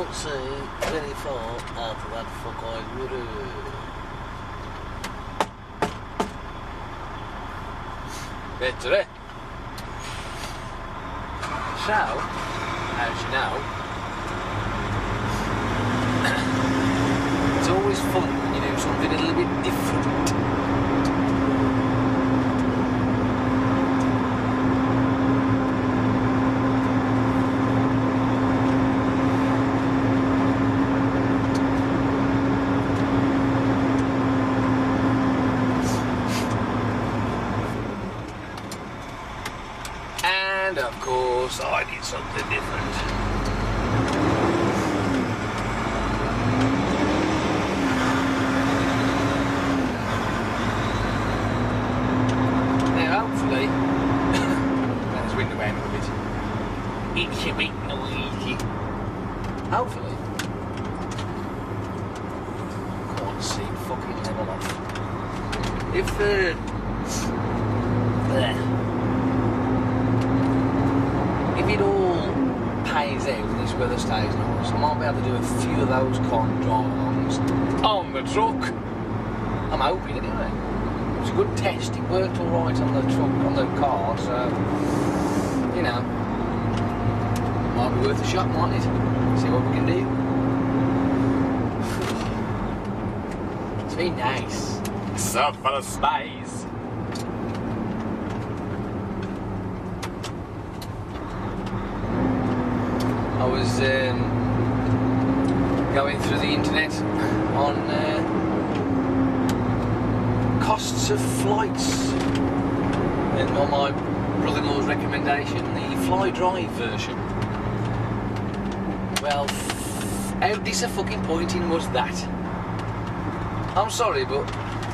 can't see very far out of that fucking water. Better. So, as you know, it's always fun when you do something a little bit different. And of course, I did something different. Now, hopefully, let's wind away a little bit. It's a bit noisy. Hopefully, can't see fucking level off. If there. If it all pays out and this weather stays nice, I might be able to do a few of those kind of drive-alongs on the truck. I'm hoping anyway. It was a good test, it worked alright on the truck, on the car, so, you know, might be worth a shot, mightn't it? See what we can do. It's been nice. So full of space. I was going through the internet on costs of flights, and on my brother-in-law's recommendation, the Fly Drive version. Well, how disappointing was that? I'm sorry, but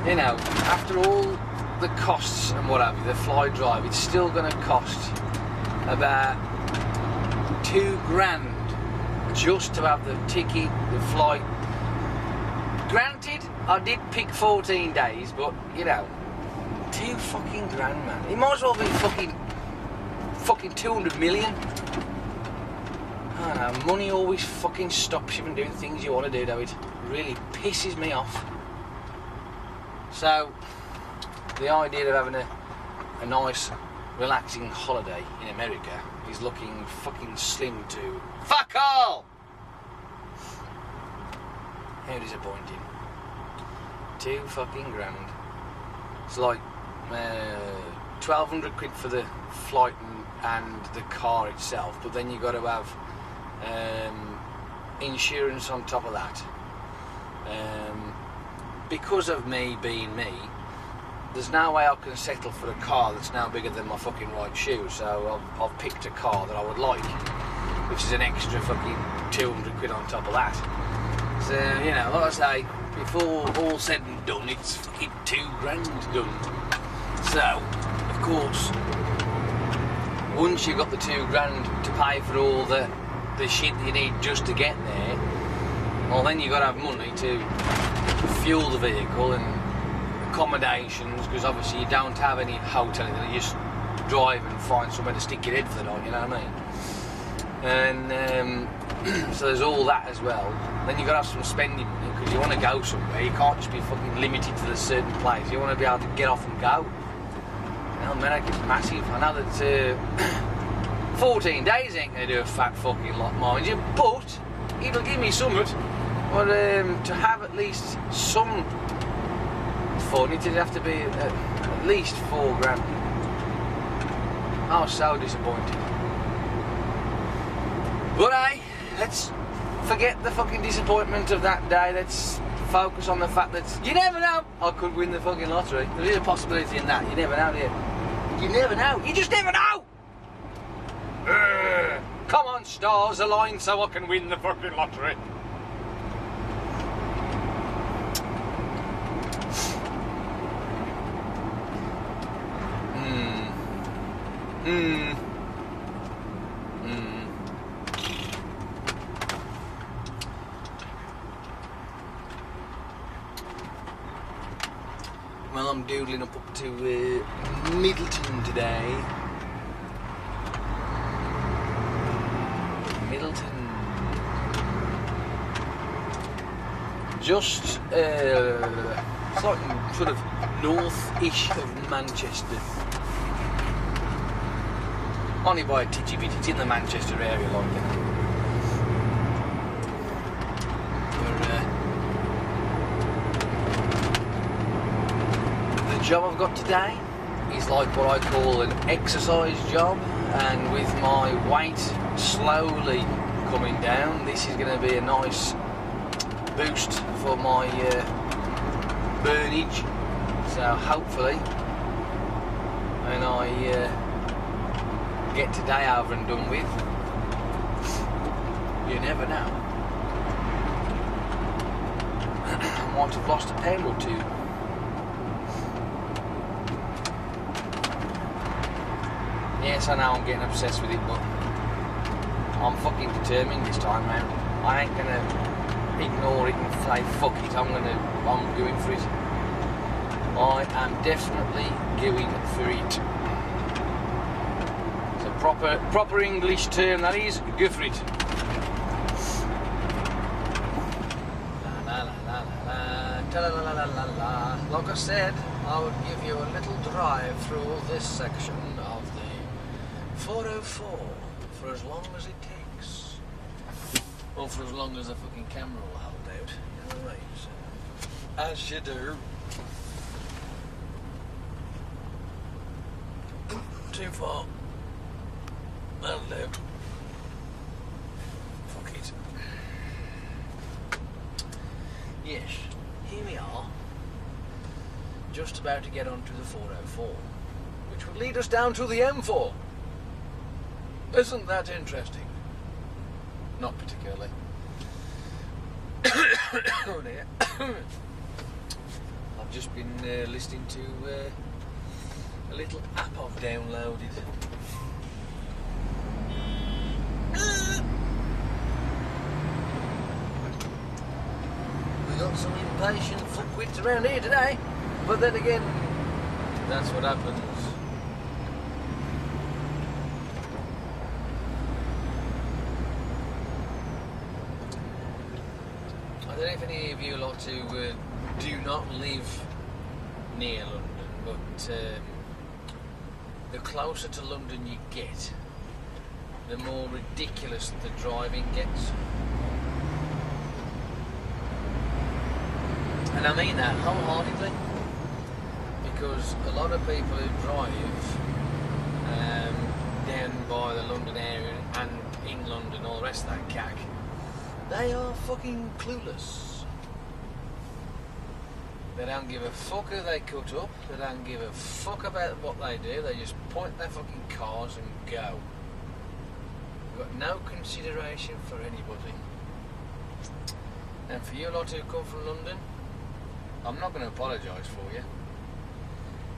you know, after all the costs and what have you, the Fly Drive, it's still going to cost about £2,000 just to have the ticket, the flight. Granted, I did pick 14 days, but you know, £2 fucking grand, man. It might as well be fucking 200 million. I don't know, money always fucking stops you from doing things you want to do, though. It really pisses me off. So, the idea of having a nice, relaxing holiday in America is looking fucking slim to fuck all! How disappointing. £2 fucking grand. It's like 1,200 quid for the flight and the car itself, but then you've got to have insurance on top of that. Because of me being me, there's no way I can settle for a car that's now bigger than my fucking right shoe, so I've picked a car that I would like, which is an extra fucking 200 quid on top of that. So, you know, like I say, before all said and done, it's fucking £2,000 done. So, of course, once you've got the £2,000 to pay for all the shit that you need just to get there, well then you've got to have money to fuel the vehicle and accommodations, because obviously you don't have any hotel, you just drive and find somewhere to stick your head for the night, you know what I mean? And so there's all that as well. Then you've got to have some spending money, because you want to go somewhere, you can't just be fucking limited to a certain place, you want to be able to get off and go. You know, America's massive. I know that 14 days ain't going to do a fat fucking lot, mind you, but it'll give me something. But to have at least some fun, it'd have to be at least £4,000. I was so disappointed. But hey, let's forget the fucking disappointment of that day. Let's focus on the fact that you never know, I could win the fucking lottery. There is a possibility in that. You never know, do you? You never know. You just never know. Come on, stars align so I can win the fucking lottery. Well, I'm doodling up to Middleton today. Middleton. just it's like sort of north-ish of Manchester. Only by a titty bit. It's in the Manchester area, like it. The job I've got today is like what I call an exercise job, and with my weight slowly coming down, this is going to be a nice boost for my burnage. So hopefully when I get today over and done with, you never know, I might have lost a pound or two. Yes, I know I'm getting obsessed with it, but I'm fucking determined this time round. I ain't gonna ignore it and say fuck it. I'm going for it. I am definitely going for it. It's a proper English term, that is. Go for it. Like I said, I would give you a little drive through this section of the 404 for as long as it takes. Or for as long as the fucking camera will hold out. You know what I mean? So, as you do. Too far. That'll do. Fuck it. Yes, here we are. Just about to get onto the 404, which would lead us down to the M4. Isn't that interesting? Not particularly. Oh dear. I've just been listening to a little app I've downloaded. We got some impatient fuckwits around here today, but then again, that's what happens. I don't know if any of you like to do not live near London, but the closer to London you get, the more ridiculous the driving gets. And I mean that wholeheartedly, because a lot of people who drive down by the London area and in London, all the rest of that cack, they are fucking clueless. They don't give a fuck who they cut up, they don't give a fuck about what they do, they just point their fucking cars and go. They've got no consideration for anybody. And for you lot who come from London, I'm not going to apologise for you,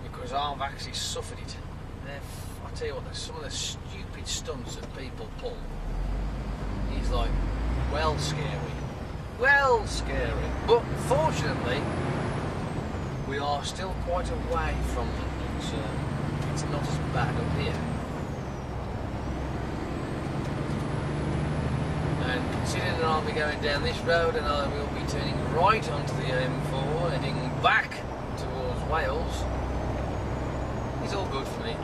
because I've actually suffered it. I tell you what, some of the stupid stunts that people pull is like, well scary. Well scary. But fortunately, we are still quite away from London, so it's not as bad up here. And considering that I'll be going down this road and I will be turning right onto the M4, heading back towards Wales, it's all good for me.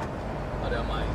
I don't mind.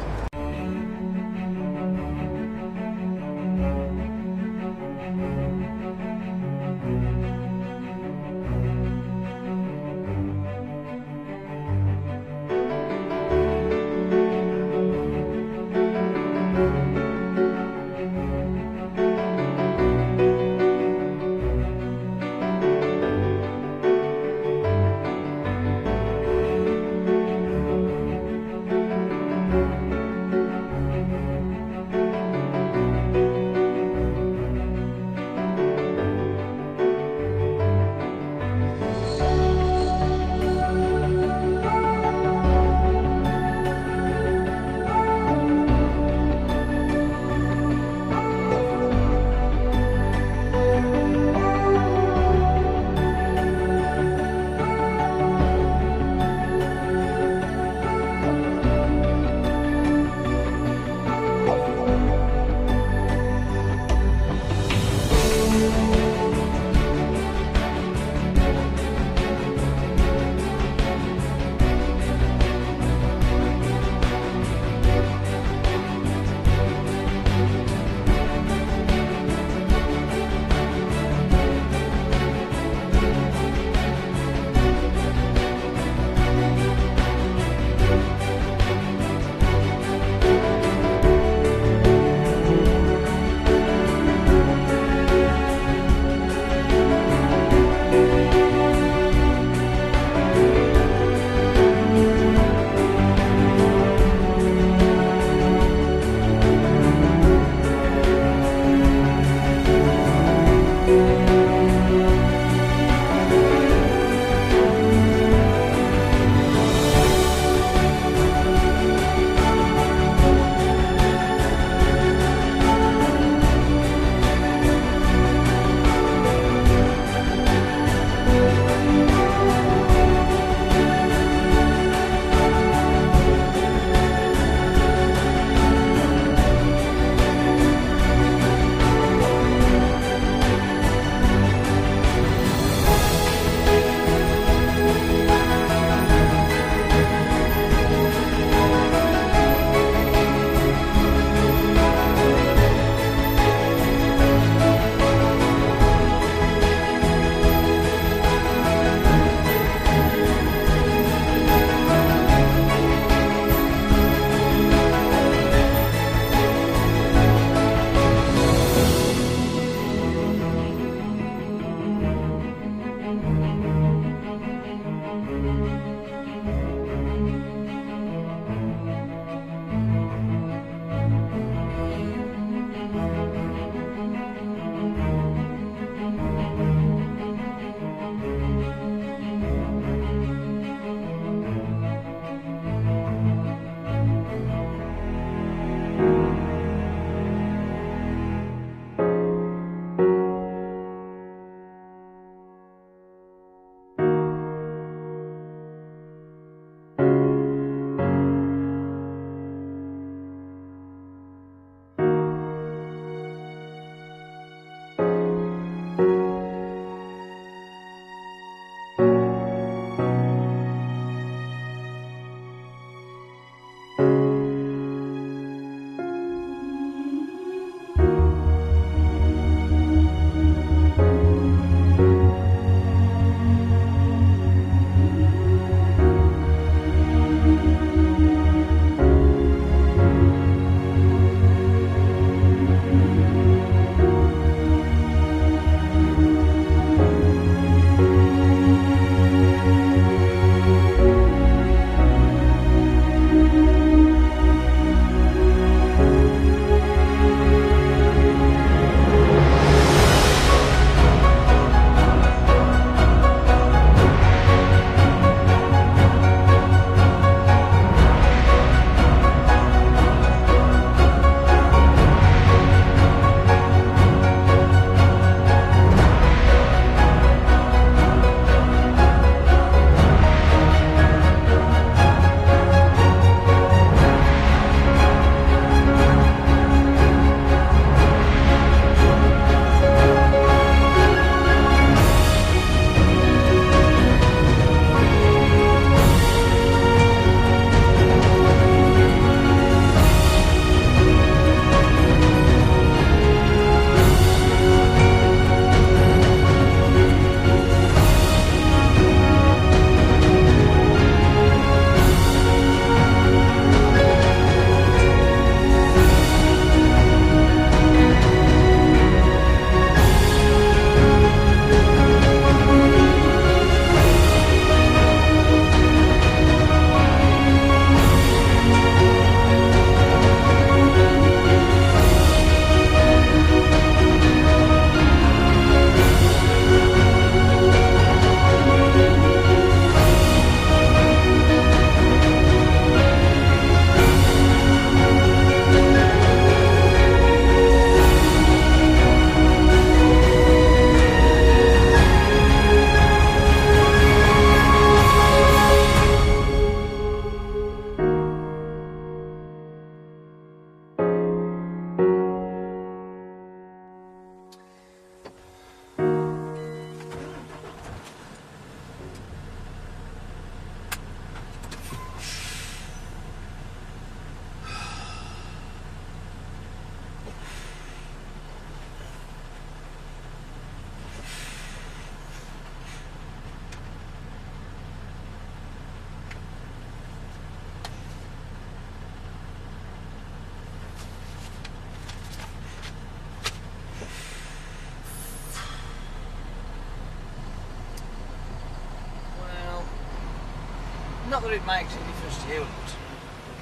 Not that it makes any difference to you,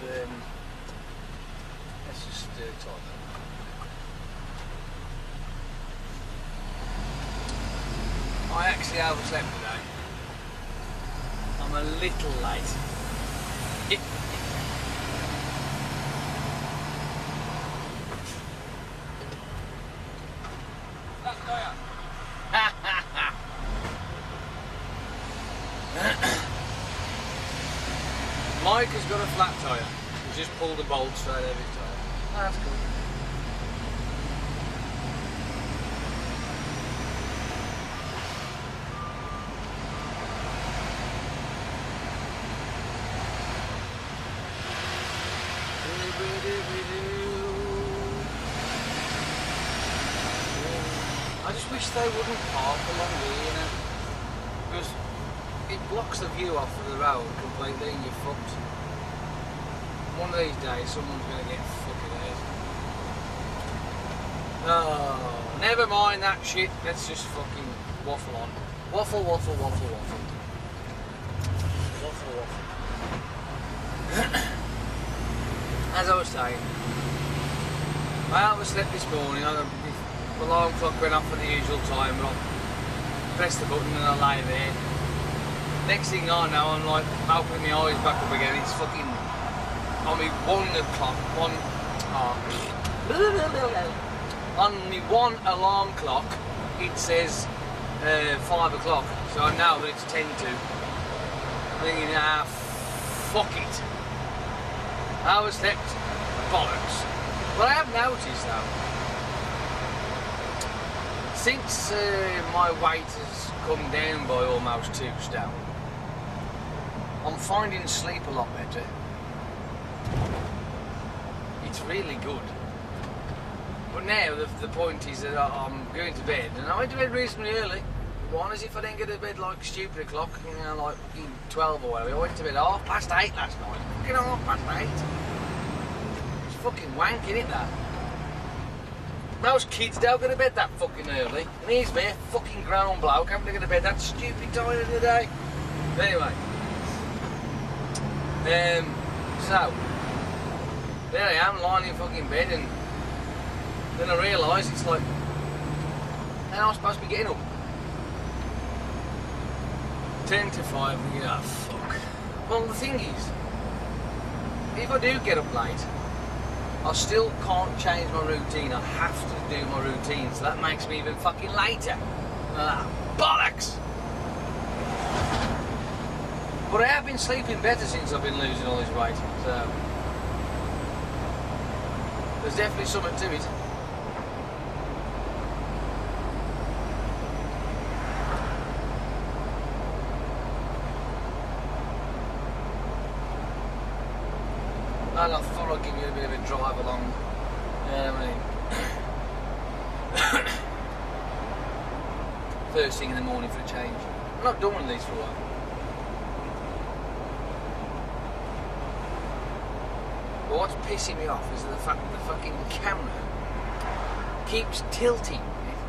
but let's just talk. I actually overslept today. I'm a little late. Mike has got a flat tyre. He's just pulled the bolt straight out of his tyre. That's cool. I just wish they wouldn't park along here, you know, because it blocks the view off of the road completely and you're fucked. One of these days someone's going to get fucking hurt. Oh, never mind that shit, let's just fucking waffle on. Waffle, waffle, waffle, waffle. Waffle, waffle. As I was saying, I overslept this morning. The alarm clock went off at the usual time, but I pressed the button and I lay there. Next thing I know, I'm like opening my eyes back up again. It's fucking on me 1 o'clock. On me 1 alarm clock, it says 5 o'clock. So I know that it's 10 to. I'm thinking, fuck it. I overslept, bollocks. But I have noticed though, since my weight has come down by almost 2 stone, I'm finding sleep a lot better. It's really good. But now the point is that I'm going to bed, and I went to bed reasonably early. One is if I didn't get to bed like stupid o'clock, you know, like 12 or whatever. I went to bed 8:30 last night. Fucking 8:30. It's fucking wank, innit, that? Most kids don't go to bed that fucking early. And here's me, a fucking grown bloke, having to go to bed that stupid time of the day. But anyway. So, there I am, lying in fucking bed, and then I realise it's like, how am I supposed to be getting up? 10 to 5, and fuck. Well, the thing is, if I do get up late, I still can't change my routine. I have to do my routine, so that makes me even fucking later. Bollocks! But I have been sleeping better since I've been losing all this weight, so there's definitely something to it. And I thought I'd give you a bit of a drive along. First thing in the morning for a change. I'm not done one of these for a while. But what's pissing me off is the fact that the fucking camera keeps tilting.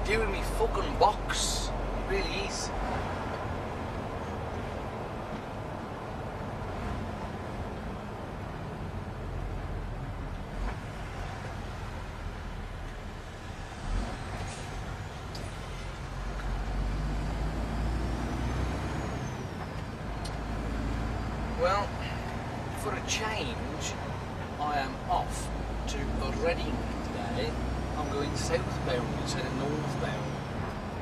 It's doing me fucking box. It really is. Well, for a change, I am off to Reading today. I'm going southbound instead of northbound.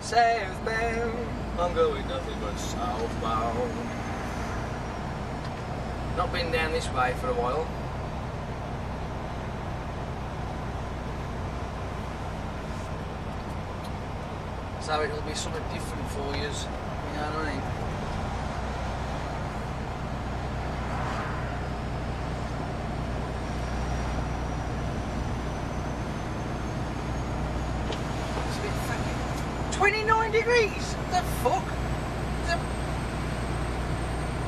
Southbound, I'm going nothing but southbound. Not been down this way for a while. So it'll be something different for you, you know what I mean? It's a bit fucking 29 degrees. What the fuck?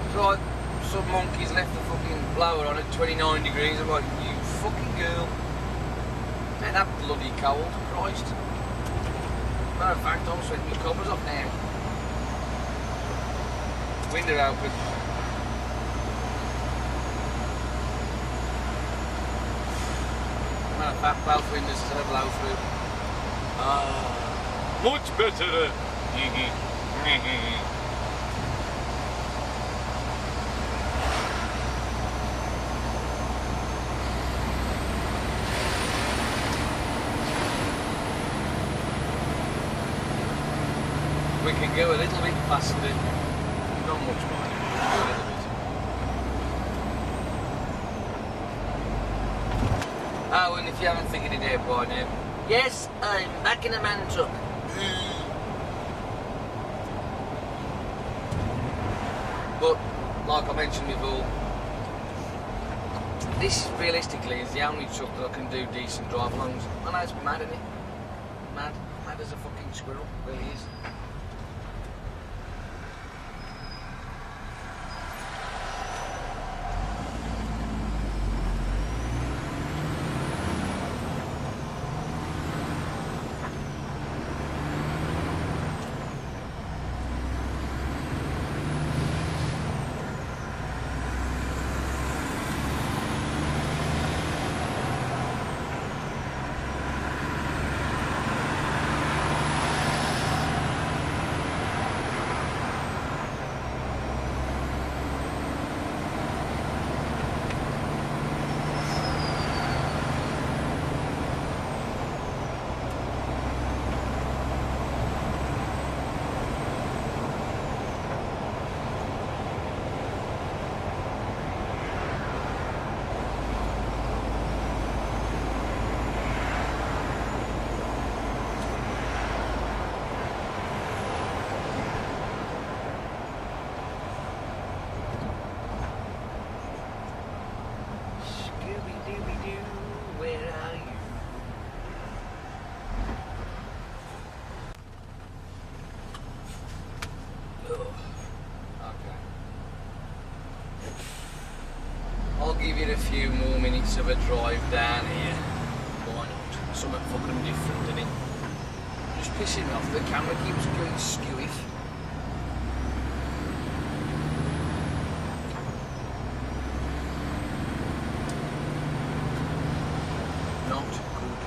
It's like some monkeys left the fucking blower on at 29 degrees. I'm like, you fucking girl. Ain't that bloody cold, Christ. Matter of fact, I'm sweating my covers off now. Window open. Matter of fact, both windows is a blow through. Much better. We can go a little bit faster. Not much more. A little bit. Oh, and if you haven't figured it out by now, yes, I'm back in a man truck. But, like I mentioned before, this realistically is the only truck that I can do decent drive-alongs. I know it's mad, isn't it? Mad. Mad as a fucking squirrel, really is. Give it a few more minutes of a drive down here. Why not? Something fucking different, isn't it? Just pissing me off. The camera keeps going skewy. Not good.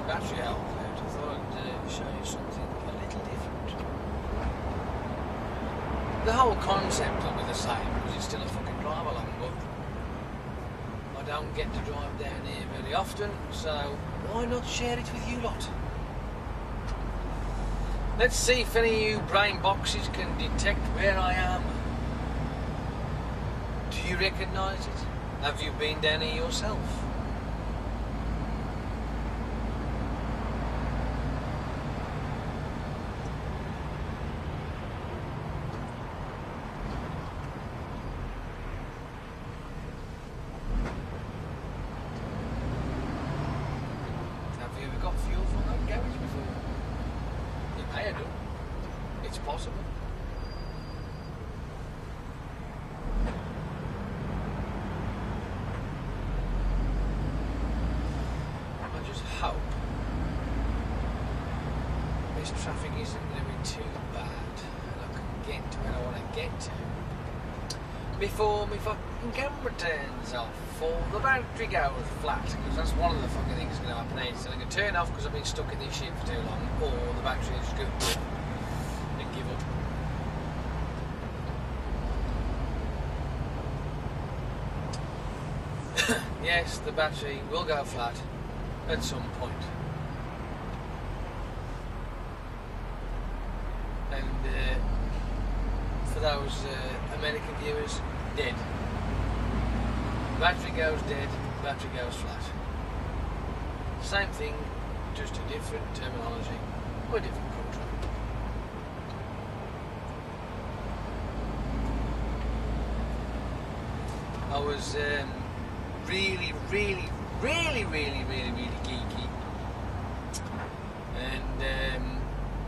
Battery outlet, I thought I'd show you something a little different. The whole concept will be the same because it's still a fucking drive along, but I don't get to drive down here very often, so why not share it with you lot? Let's see if any of you brain boxes can detect where I am. Do you recognise it? Have you been down here yourself? Got fuel from that garage before? You may have done. It's possible. I just hope this traffic isn't going to be too bad and I can get to where I want to get to before my fucking camera turns off or the battery goes flat, because that's one of the fucking things that's going to happen. It's going to turn off because I've been stuck in this shit for too long, or the battery is good. Yes, the battery will go flat at some point. And for those American viewers, dead. Battery goes dead, battery goes flat. Same thing, just a different terminology or a different country. I was really geeky, and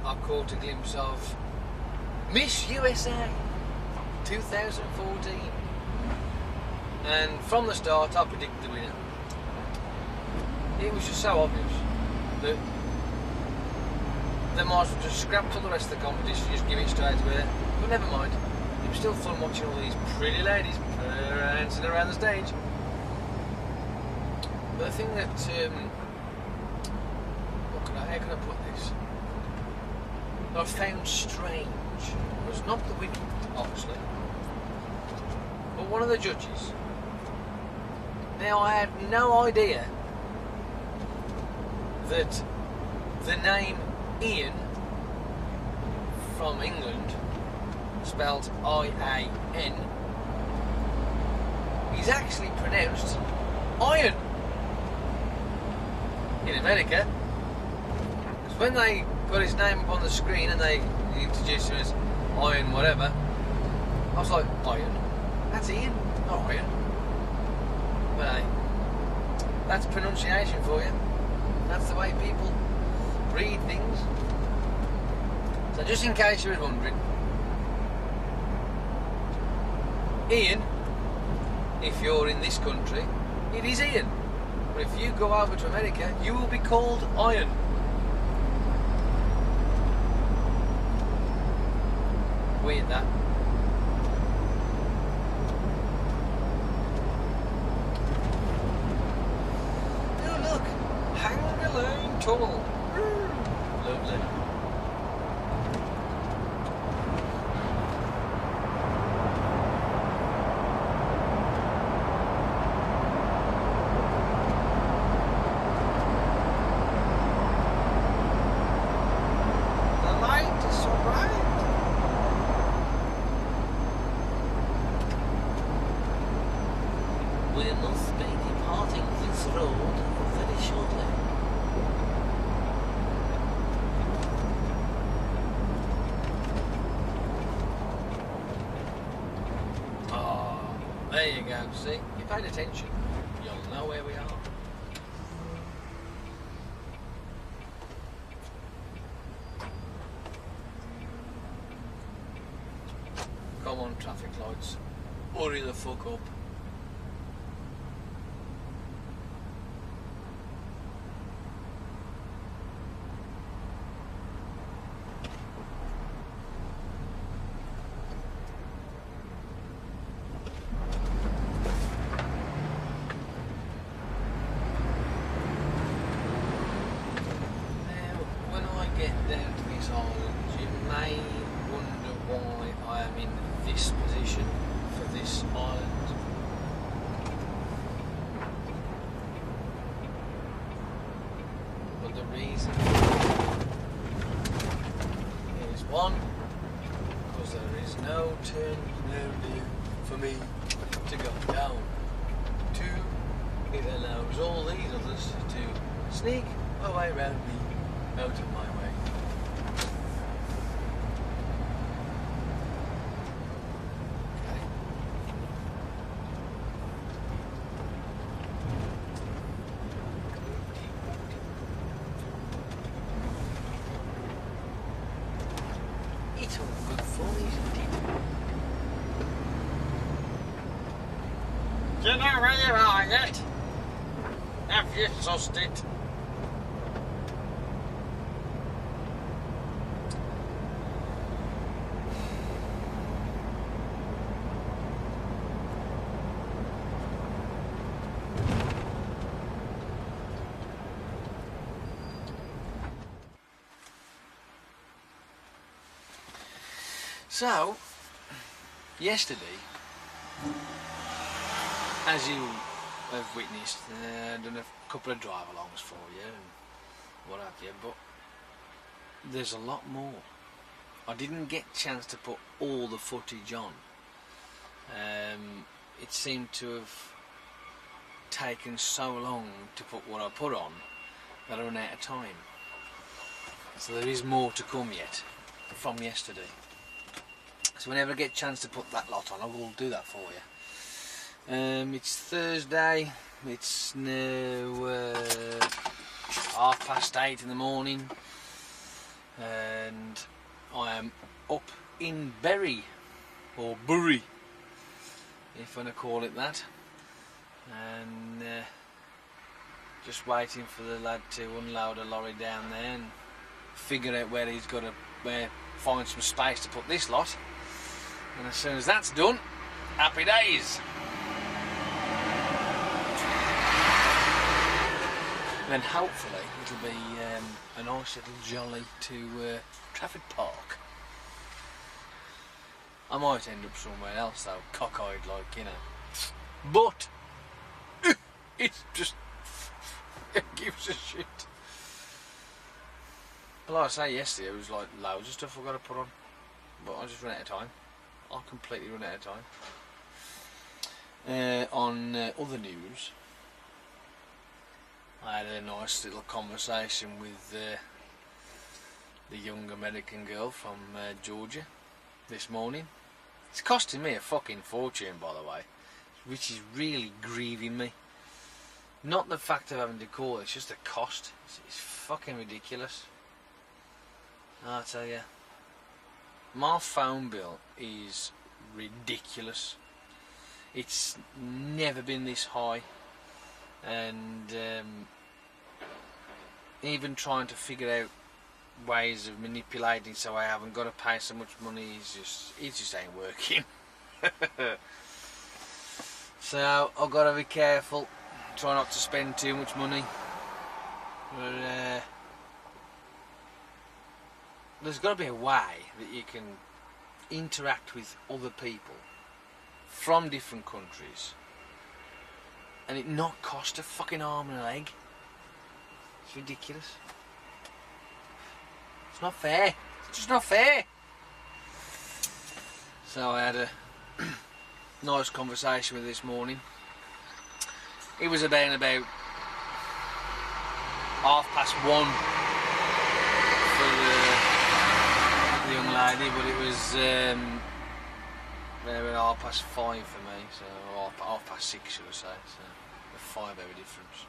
I caught a glimpse of Miss USA 2014, and from the start I predicted the winner. It was just so obvious that they might as well just scrapped all the rest of the competition, just give it straight to her. But never mind, it was still fun watching all these pretty ladies prancing around the stage. But the thing that, how can I put this? That I found strange was not the winning, obviously, but one of the judges. Now, I had no idea that the name Ian from England, spelled I-A-N, is actually pronounced iron in America. Because when they got his name up on the screen and they introduced him as Iron whatever, I was like, Iron? That's Ian, not Iron. But hey, that's pronunciation for you. That's the way people read things. So just in case you were wondering, Ian, if you're in this country, it is Ian. But if you go over to America, you will be called Iron. Weird that. Oh look, hang-alone tunnel. Lovely. We must be departing this road very shortly. Oh, there you go. See, you paid attention. You'll know where we are. Come on, traffic lights. Hurry the fuck up. Down to this island, you may wonder why I am in this position for this island. But the reason is one, because there is no turn now for me to go down. Two, it allows all these others to sneak away around me out of my way. It's all good fun, isn't it? Do you know where you are yet? Have you sussed it? So, yesterday, as you have witnessed, I've done a couple of drive-alongs for you and what have you, but there's a lot more. I didn't get a chance to put all the footage on. It seemed to have taken so long to put what I put on that I ran out of time. So there is more to come yet from yesterday. So whenever I get a chance to put that lot on, I will do that for you. It's Thursday. It's now 8:30 in the morning, and I am up in Bury, or Bury, if you want to call it that, and just waiting for the lad to unload a lorry down there and figure out where he's got to find some space to put this lot. And as soon as that's done, happy days. Then hopefully it'll be a nice little jolly to Trafford Park. I might end up somewhere else though, cockeyed like, you know. But it's just, it gives a shit. But like I say, yesterday it was like loads of stuff I've got to put on, but I just run out of time. I completely run out of time. On other news, I had a nice little conversation with the young American girl from Georgia this morning. It's costing me a fucking fortune, by the way, which is really grieving me. Not the fact of having to call, it's just the cost. It's fucking ridiculous. I tell you, my phone bill is ridiculous. It's never been this high, and even trying to figure out ways of manipulating so I haven't got to pay so much money it just ain't working. So I've got to be careful, try not to spend too much money. But there's got to be a way that you can interact with other people from different countries and it not cost a fucking arm and a leg. It's ridiculous. It's not fair. It's just not fair. So I had a nice conversation with her this morning. It was about 1:30 for the young lady, but it was about 5:30 for me, so 6:30 should I say, so a 5 hour difference.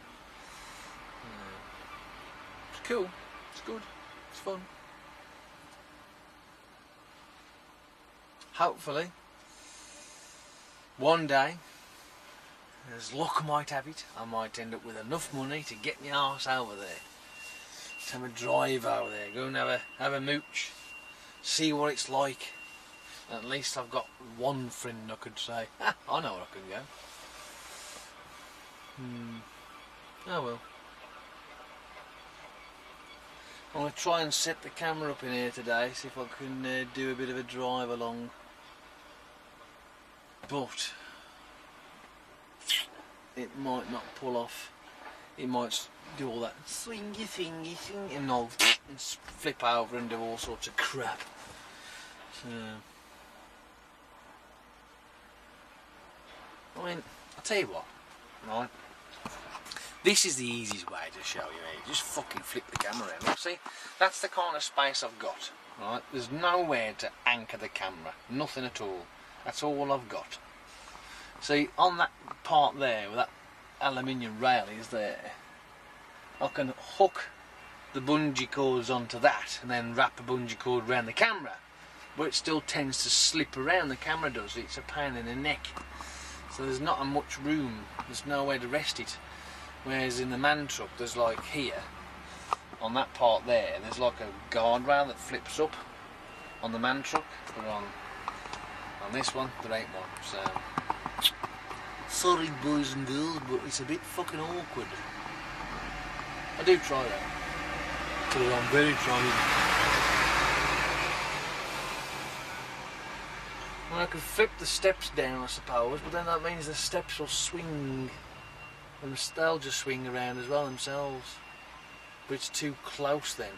It's cool, it's good, it's fun. Hopefully, one day, as luck might have it, I might end up with enough money to get my arse over there. To have a drive over there, go and have a mooch, see what it's like. At least I've got one friend I could say, I know where I can go. Oh well. I'm going to try and set the camera up in here today, see if I can do a bit of a drive along. But it might not pull off. It might do all that swingy thingy thing and I'll flip over and do all sorts of crap. So, I mean, I'll tell you what, right? This is the easiest way to show you here. Just fucking flip the camera around. Look, see, that's the kind of space I've got. Right? There's nowhere to anchor the camera. Nothing at all. That's all I've got. See, on that part there, where that aluminium rail is there, I can hook the bungee cords onto that and then wrap a bungee cord around the camera. But it still tends to slip around, the camera does. It's a pain in the neck. So there's not much room. There's nowhere to rest it. Whereas in the man truck, there's like here, on that part there, there's like a guardrail that flips up on the man truck, but on this one, there ain't one. So, sorry boys and girls, but it's a bit fucking awkward. I do try that, because I'm very trying. I mean, I could flip the steps down, I suppose, but then that means the steps will swing, and they'll just swing around as well themselves. But it's too close then.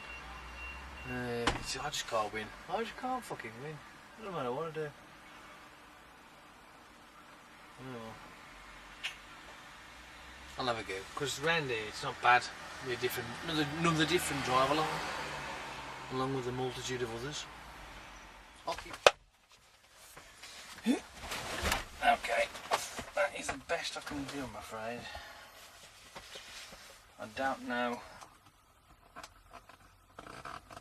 I just can't win. I just can't fucking win. It doesn't matter what I do. Oh. I'll have a go, because around here it's not bad. Be another different drive along with a multitude of others. I'll keep. Okay, that is the best I can do, I'm afraid. I don't know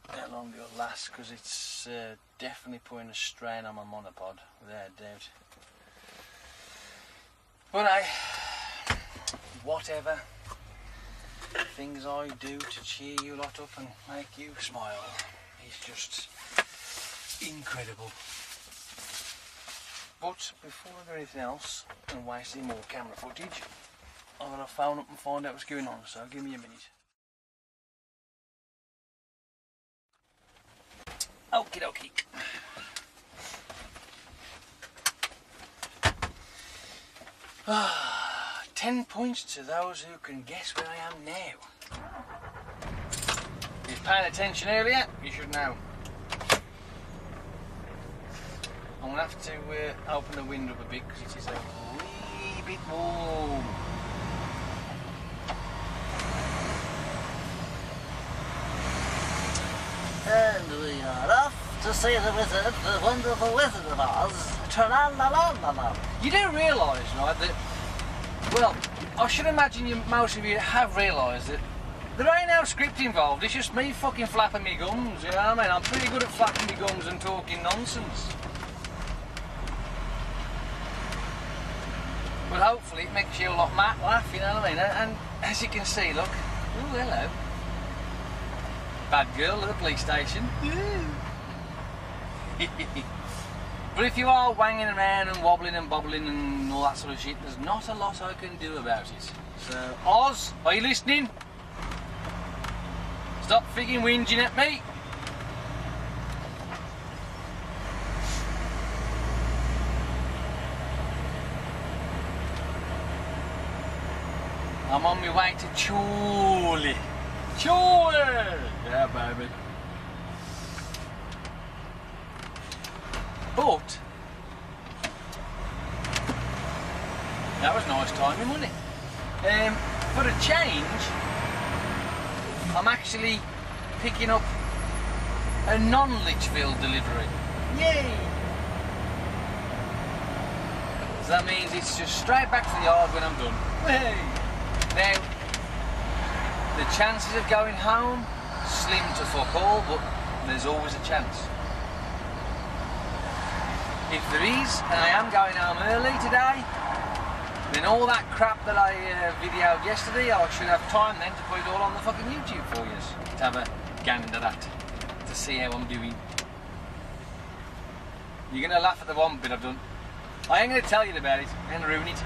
how long it'll last, because it's definitely putting a strain on my monopod, without a doubt. But whatever things I do to cheer you lot up and make you smile is just incredible. But before I do anything else and waste any more camera footage, I'm going to phone up and find out what's going on, so give me a minute. Okie dokie. 10 points to those who can guess where I am now. If you paying attention earlier, you should know. I'm going to have to open the window up a bit because it is a wee bit warm. And we are off to see the wizard, the wonderful Wizard of Oz. Tra-la-la-la-la-la. You do realise, right, that, well, I should imagine most of you have realised that there ain't no script involved, it's just me fucking flapping me gums, you know what I mean? I'm pretty good at flapping me gums and talking nonsense. But hopefully it makes you a lot laugh, you know what I mean? And as you can see, look, oh hello. Bad girl at the police station. But if you are wanging around and wobbling and bobbling and all that sort of shit, there's not a lot I can do about it. So, Oz, are you listening? Stop frigging whinging at me. I'm on my way to Chorley. Chorley! Yeah, baby. But that was nice timing, wasn't it? For a change, I'm actually picking up a non-Lichfield delivery. Yay! So that means it's just straight back to the yard when I'm done. Hey! Now, the chances of going home, slim to fuck all, but there's always a chance. If there is, and I am going home early today, then all that crap that I videoed yesterday, I should have time then to put it all on the fucking YouTube for you, to have a gander at, to see how I'm doing. You're going to laugh at the one bit I've done. I ain't going to tell you about it, I'm going to ruin it.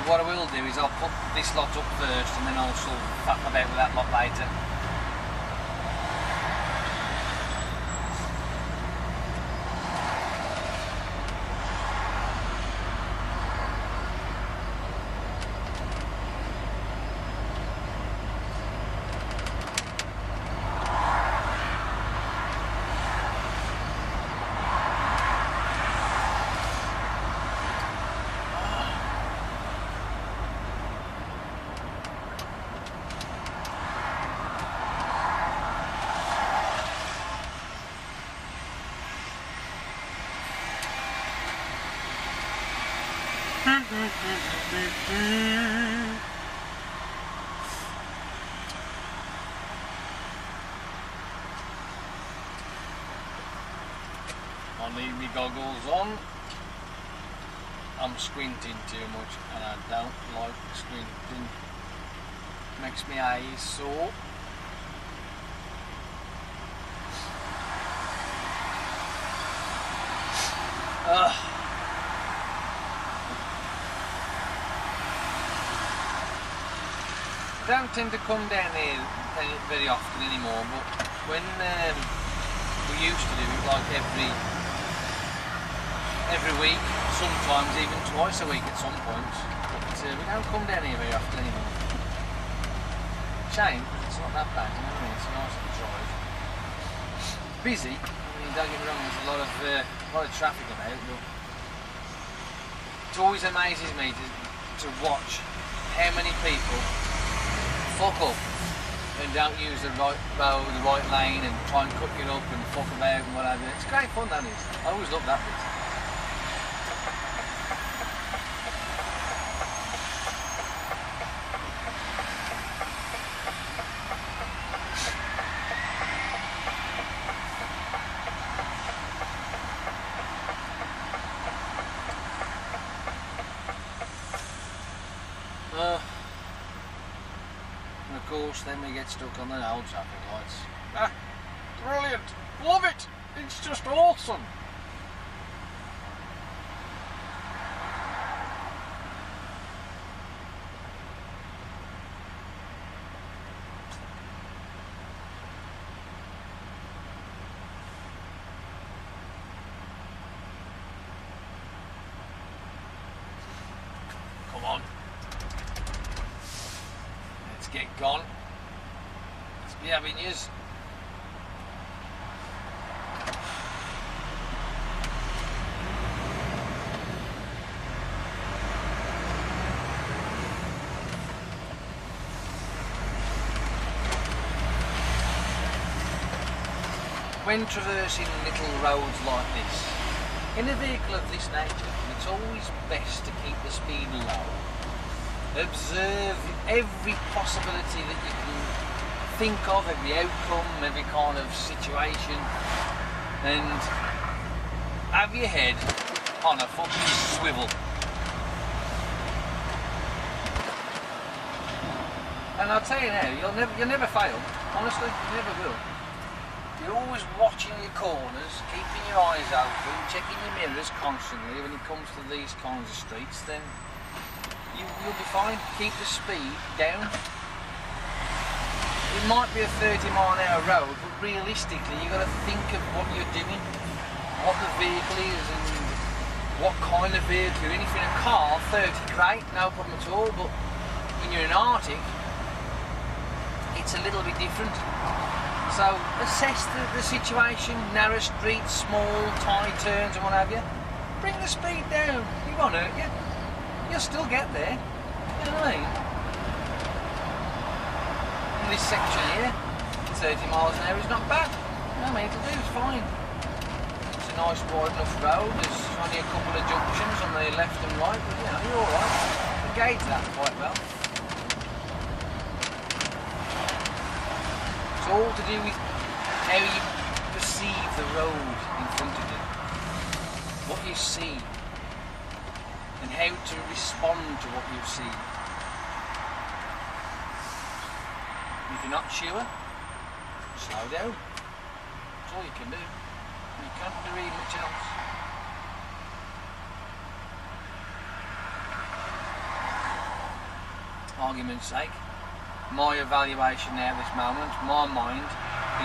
What I will do is I'll put this lot up first and then I'll sort of fuck about with that lot later. I'll leave my goggles on. I'm squinting too much and I don't like squinting. Makes my eyes sore. don't tend to come down here very often anymore, but when we used to do it like every week, sometimes even twice a week at some points, but we don't come down here very often anymore. Shame, it's not that bad, you know what I mean? It's a nice little drive. Busy, I mean, don't get me wrong, there's a lot of traffic about, but it always amazes me to watch how many people fuck up and don't use the right road, the right lane, and try and cut you up and fuck about and whatever. It's great fun, that is. I always love that bit. And of course, then we get stuck on the old traffic lights. Ah, brilliant! Love it! It's just awesome! Come on. Let's get gone. Let's be having yous. When traversing little roads like this, in a vehicle of this nature, it's always best to keep the speed low. Observe every possibility that you can think of, every outcome, every kind of situation, and have your head on a fucking swivel. And I'll tell you now, you'll never fail. Honestly, you never will. You're always watching your corners, keeping your eyes open, checking your mirrors constantly when it comes to these kinds of streets, then you'll be fine. Keep the speed down. It might be a 30-mile-an-hour road, but realistically you've got to think of what you're doing, what the vehicle is and what kind of vehicle. And if you're in a car, 30, great, no problem at all, but when you're in Arctic, it's a little bit different. So assess the situation, narrow streets, small, tight turns and what have you. Bring the speed down, it won't hurt you. You'll still get there, you know what I mean? In this section here, 30 miles an hour is not bad. You know what I mean, it'll do, it's fine. It's a nice wide enough road, there's only a couple of junctions on the left and right, but you know, you're alright. You gauge that quite well. It's all to do with how you perceive the road in front of you, what you see, and how to respond to what you see. If you're not sure, slow down. That's all you can do. You can't do really much else. Argument's sake, my evaluation now this moment, my mind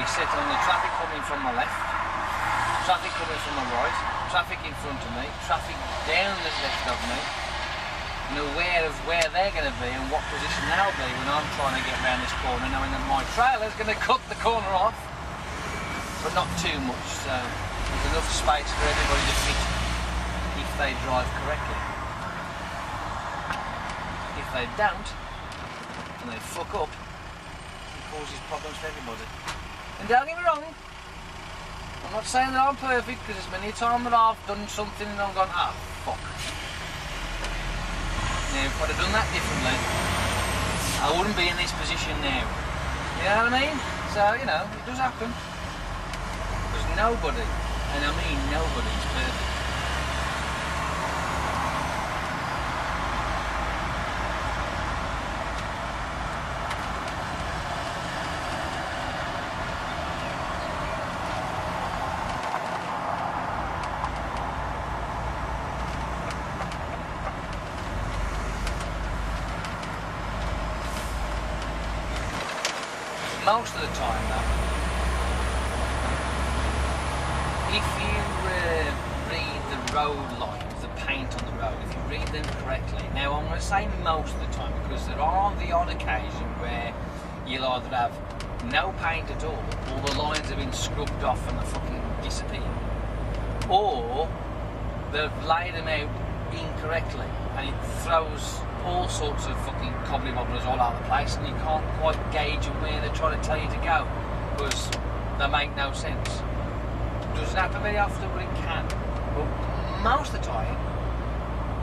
is set on the traffic coming from my left, traffic coming from my right, traffic in front of me, traffic down the left of me, and aware of where they're going to be and what position they'll be when I'm trying to get round this corner, knowing that my trailer's going to cut the corner off, but not too much, so there's enough space for everybody to fit if they drive correctly. If they don't, and they fuck up, it causes problems for everybody. And don't get me wrong, I'm not saying that I'm perfect, because there's many times that I've done something and I've gone, ah, fuck. Now, if I'd have done that differently, I wouldn't be in this position now. You know what I mean? So, you know, it does happen. Because nobody, and I mean nobody, is perfect. Most of the time, though, if you read the road lines, the paint on the road, if you read them correctly, now I'm going to say most of the time because there are the odd occasion where you'll either have no paint at all, or the lines have been scrubbed off and they fucking disappear, or they've laid them out incorrectly and it throws all sorts of fucking cobbly-bobblers all over the place and you can't quite gauge where they're trying to tell you to go because they make no sense. Doesn't happen very often, but it can. But most of the time,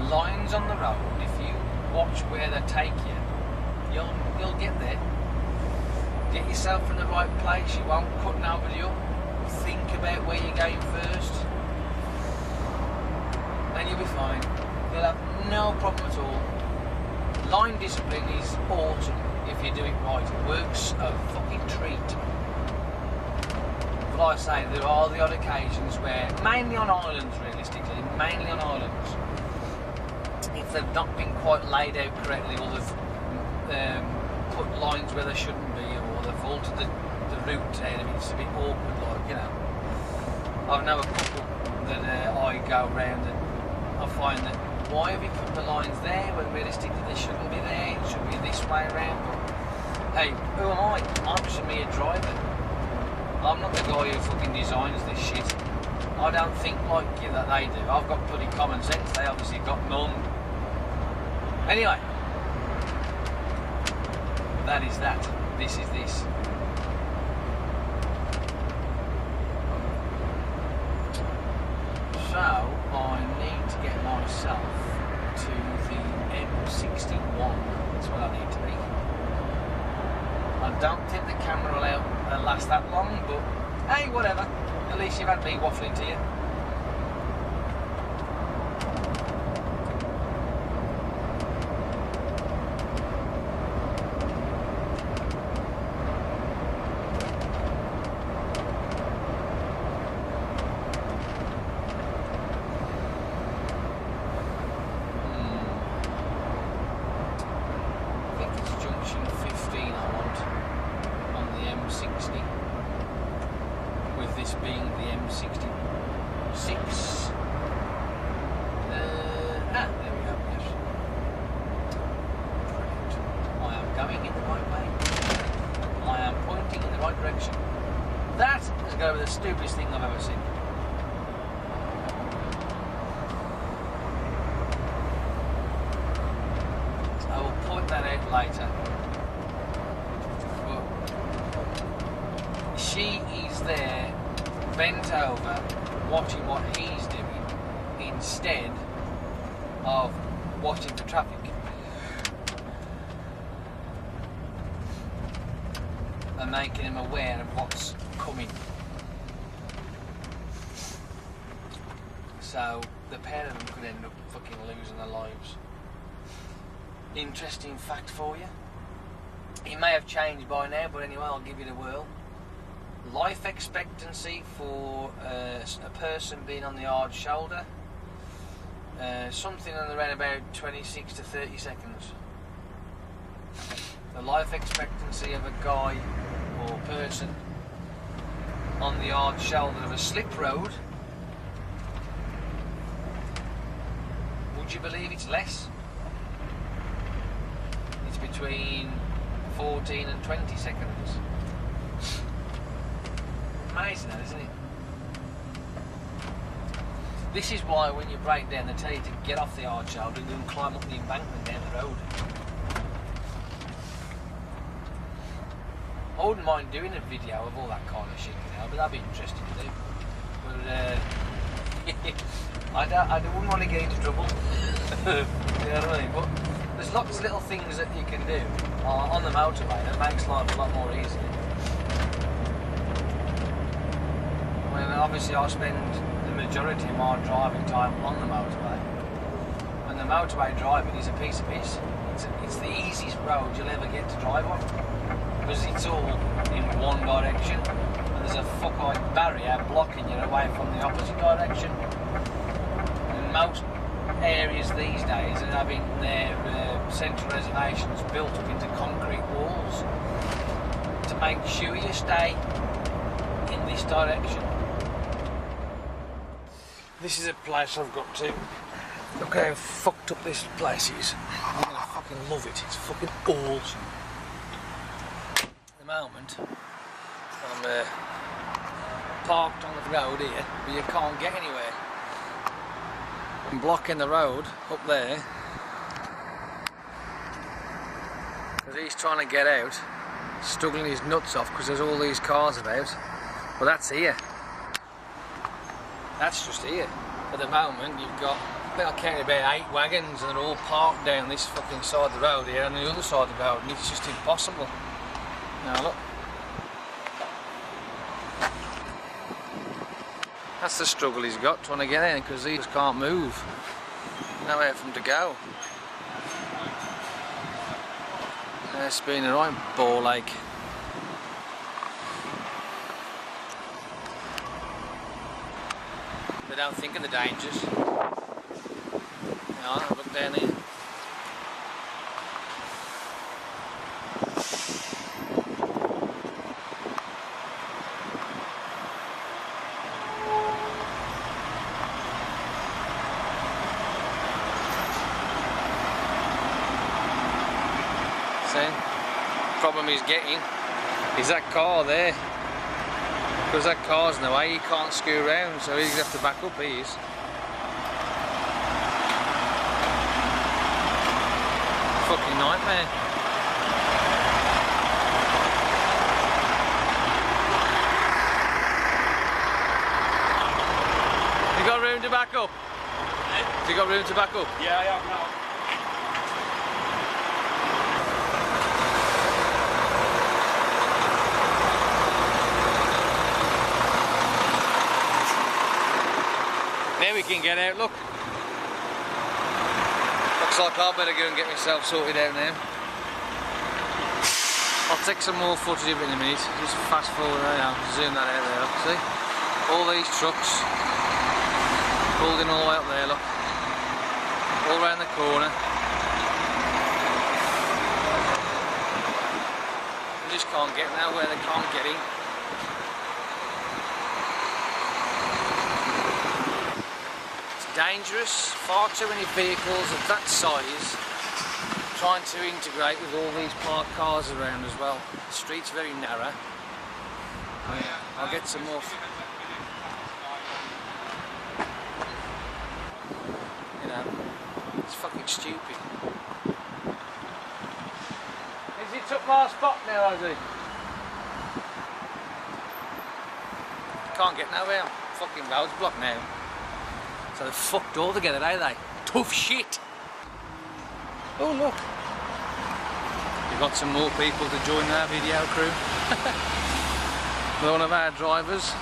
lines on the road, if you watch where they take you, you'll get there. Get yourself in the right place, you won't cut nobody up. Think about where you're going first, and you'll be fine. You'll have no problem at all. Line discipline is awesome if you do it right. It works a fucking treat. But like I say, there are the odd occasions where, mainly on islands realistically, mainly on islands, if they've not been quite laid out correctly or they've put lines where they shouldn't be or they've altered the route and it's a bit awkward, like, you know. I know a couple that I go around and I find that why have you put the lines there when realistically they shouldn't be there, it should be this way around. But, hey, who am I? I'm just a mere driver. I'm not the guy who fucking designs this shit. I don't think like you that they do. I've got bloody common sense, they obviously got none. Anyway, that is that. This is this. So, I need to get myself to the M61. That's what I need to be. I don't think the camera will last that long, but hey, whatever. At least you've had me waffling to you. The stupidest thing I've ever seen. So I will point that out later. But she is there, bent over, watching what he's doing, instead of watching the traffic. And making him aware of what's coming. So the pair of them could end up fucking losing their lives. Interesting fact for you. It may have changed by now, but anyway, I'll give you the whirl. Life expectancy for a person being on the hard shoulder, something around about 26 to 30 seconds. The life expectancy of a guy or person on the hard shoulder of a slip road, would you believe it's less? It's between 14 and 20 seconds. Amazing that, isn't it? This is why when you break down they tell you to get off the hard shoulder and go and climb up the embankment down the road. I wouldn't mind doing a video of all that kind of shit, you know, but that'd be interesting to do. But I wouldn't want to get into trouble. You know what I mean? But there's lots of little things that you can do on the motorway that makes life a lot more easy. I mean, obviously I spend the majority of my driving time on the motorway. And the motorway driving is a piece of piss. It's the easiest road you'll ever get to drive on. Because it's all in one direction. And there's a fuck-eyed barrier blocking you away from the opposite direction. And most areas these days are having their central reservations built up into concrete walls to to make sure you stay in this direction. This is a place I've got to. Look how fucked up this place is. I'm gonna fucking love it. It's fucking awesome. At the moment, I'm parked on the road here, but you can't get anywhere. I'm blocking the road up there because he's trying to get out, struggling his nuts off because there's all these cars about. But that's here. That's just here. At the moment, you've got, I think I counted about 8 wagons and they're all parked down this fucking side of the road here and the other side of the road, and it's just impossible. Now look. That's the struggle he's got trying to get in because he just can't move. Nowhere for him to go. It's been a right ball ache. They don't think of the dangers. No, look down here. Problem he's getting is that car there, because that car's in the way, he can't skew around, so he's going to have to back up. He is. Fucking nightmare. You got room to back up? Have you got room to back up? Yeah, I have now. There we can get out, look. Looks like I better go and get myself sorted out now. I'll take some more footage of it in a minute. Just fast forward around, zoom that out there, look, see? All these trucks pulled in all the way up there, look. All around the corner. They just can't get nowhere, they can't get in. Dangerous, far too many vehicles of that size trying to integrate with all these parked cars around as well. The street's very narrow. I'll get some more. You know, it's fucking stupid. Has he took my spot now, has he? Can't get nowhere, fucking road's blocked now. So they're fucked all together, ain't they? Tough shit! Oh look! We've got some more people to join our video crew. One of our drivers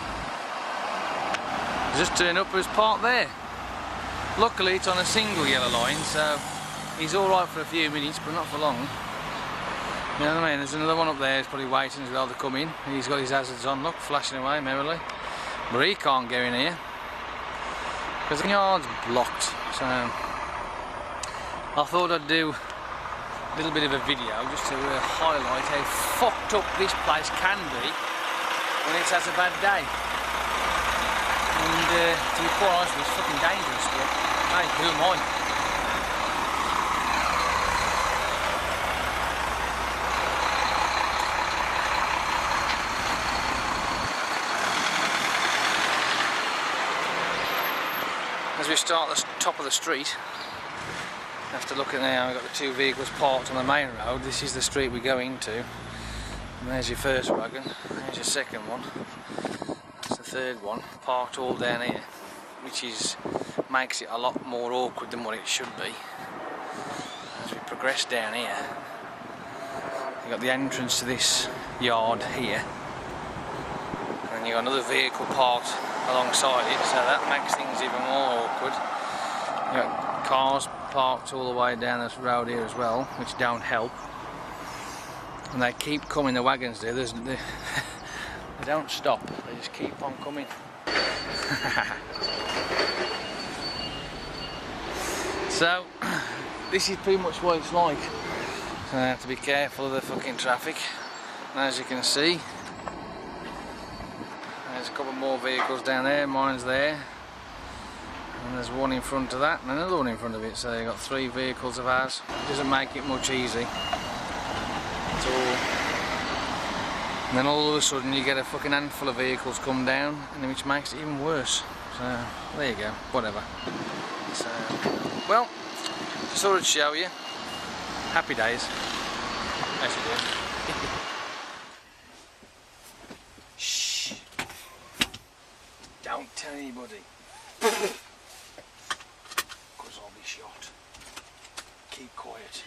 just turned up his parked there. Luckily it's on a single yellow line, so he's alright for a few minutes, but not for long. You know what I mean? There's another one up there, he's probably waiting as well to come in. He's got his hazards on, look, flashing away merrily. But he can't go in here because the yard's blocked, so I thought I'd do a little bit of a video just to highlight how fucked up this place can be when it has a bad day. And to be quite honest, it's fucking dangerous, but hey, who am I? As we start at the top of the street, after looking there, we've got the two vehicles parked on the main road. This is the street we go into. And there's your first wagon, there's your second one, that's the third one, parked all down here, which makes it a lot more awkward than what it should be. As we progress down here, you've got the entrance to this yard here, and you've got another vehicle parked alongside it, so that makes things even more awkward. You've got cars parked all the way down this road here as well, which don't help. And they keep coming, the wagons do, they don't stop, they just keep on coming. So, this is pretty much what it's like. So I have to be careful of the fucking traffic. And as you can see, there's a couple more vehicles down there. Mine's there, and there's one in front of that and another one in front of it, so you've got 3 vehicles of ours. It doesn't make it much easy at all. And then all of a sudden you get a fucking handful of vehicles come down, and which makes it even worse. So there you go, whatever. So, well, just thought I'd show you. Happy days. As you do. Shh. Don't tell anybody. Because I'll be shot. Keep quiet.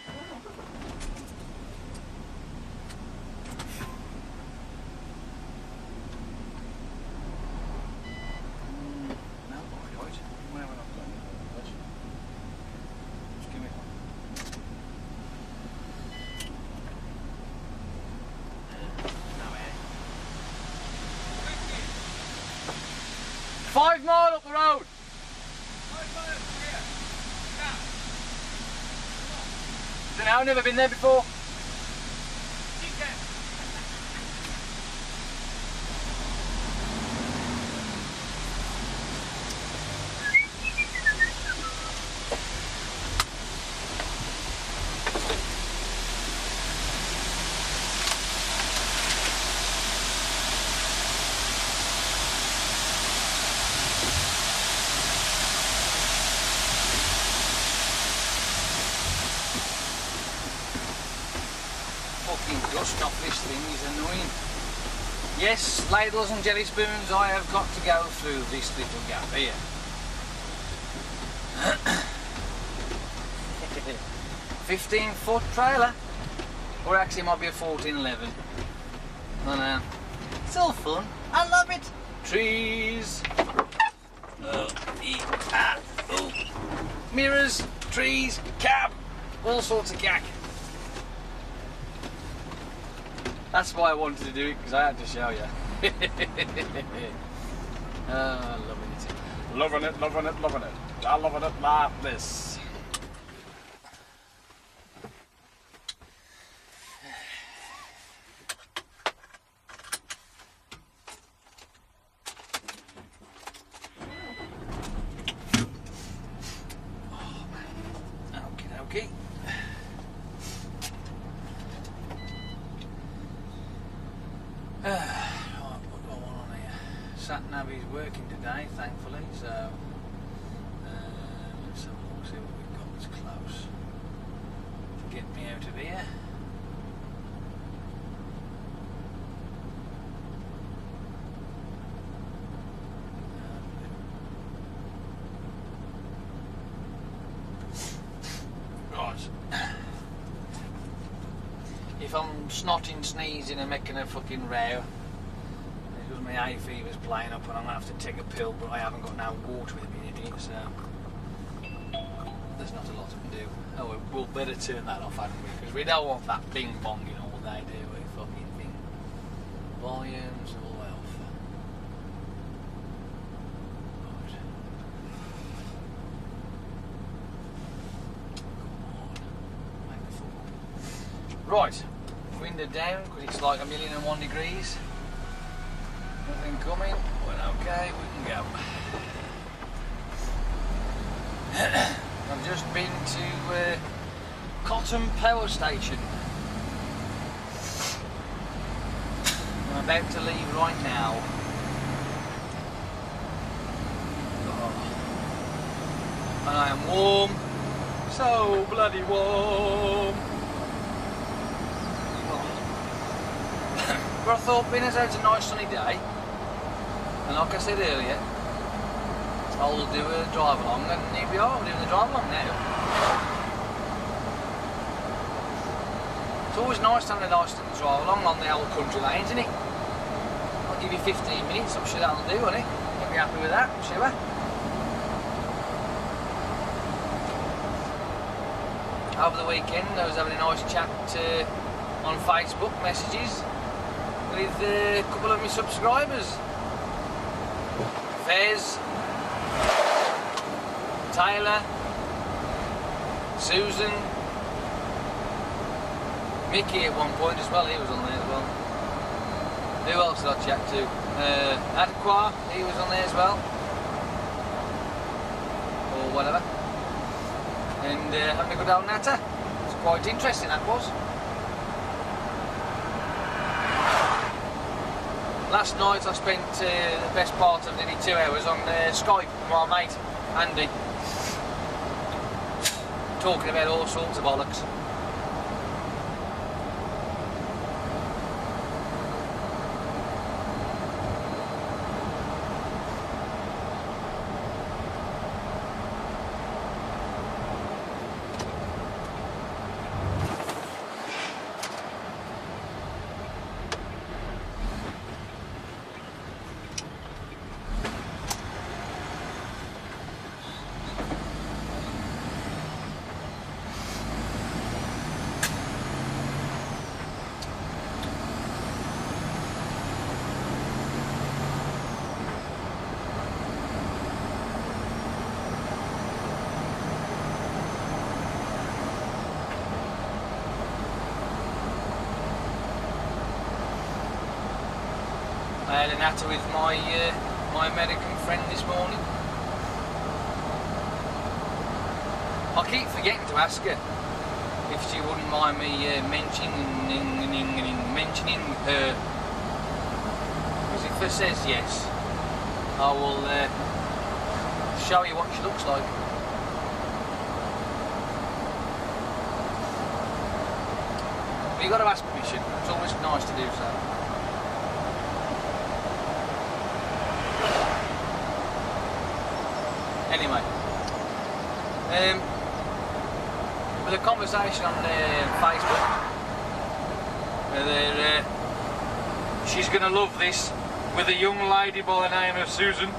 Just give me one. 5 mile up the road. 5 miles here. Don't know, I've never been there before. Fucking dust off this thing is annoying. Yes, ladles and jelly spoons, I have got to go through this little gap here. 15-foot trailer, or actually it might be a 1411. I know. It's all fun. I love it. Trees. Mirrors, trees, cab, all sorts of gack. That's why I wanted to do it, because I had to show you. Loving it. Loving it, loving it, loving it. I'm loving it like this. Okie dokie. Right, what do I want on here? Sat-nav is working today, thankfully, so let's have a look, see what we've got that's close to get me out of here. Right. If I'm snotting, sneezing and making a fucking row, it's because my hay fever's playing up and I'm going to have to take a pill, but I haven't got no water with me in it, so there's not a lot I can do. Oh, we'll better turn that off, hadn't we? Because we don't want that bing-bonging all day, do we? Fucking thing. Volumes all off. Right, window down because it's like 1,001 degrees. Nothing coming. Well, okay, we can go. I've just been to Cotton Power Station. I'm about to leave right now. Oh. And I am warm, so bloody warm. But I thought, being as it's a nice sunny day, and like I said earlier, I'll do a drive along, and here we are, we're doing the drive along now. It's always nice to have a nice little drive along on the old country lanes, isn't it? I'll give you 15 minutes, I'm sure that'll do, won't it? You'll be happy with that, I'm sure. Over the weekend, I was having a nice chat on Facebook messages with a couple of my subscribers. Fez, Taylor, Susan, Mickey at one point as well, he was on there as well. Who else did I chat to? Adqua, he was on there as well. Or whatever. And having a good old natter. It's quite interesting, that was. Last night I spent the best part of nearly 2 hours on Skype with my mate, Andy. Talking about all sorts of bollocks. I had a natter with my my American friend this morning. I keep forgetting to ask her if she wouldn't mind me mentioning her. Because if she says yes, I will show you what she looks like. But you've got to ask permission. It's always nice to do so. Anyway, with a conversation on Facebook, she's going to love this, with a young lady by the name of Susan.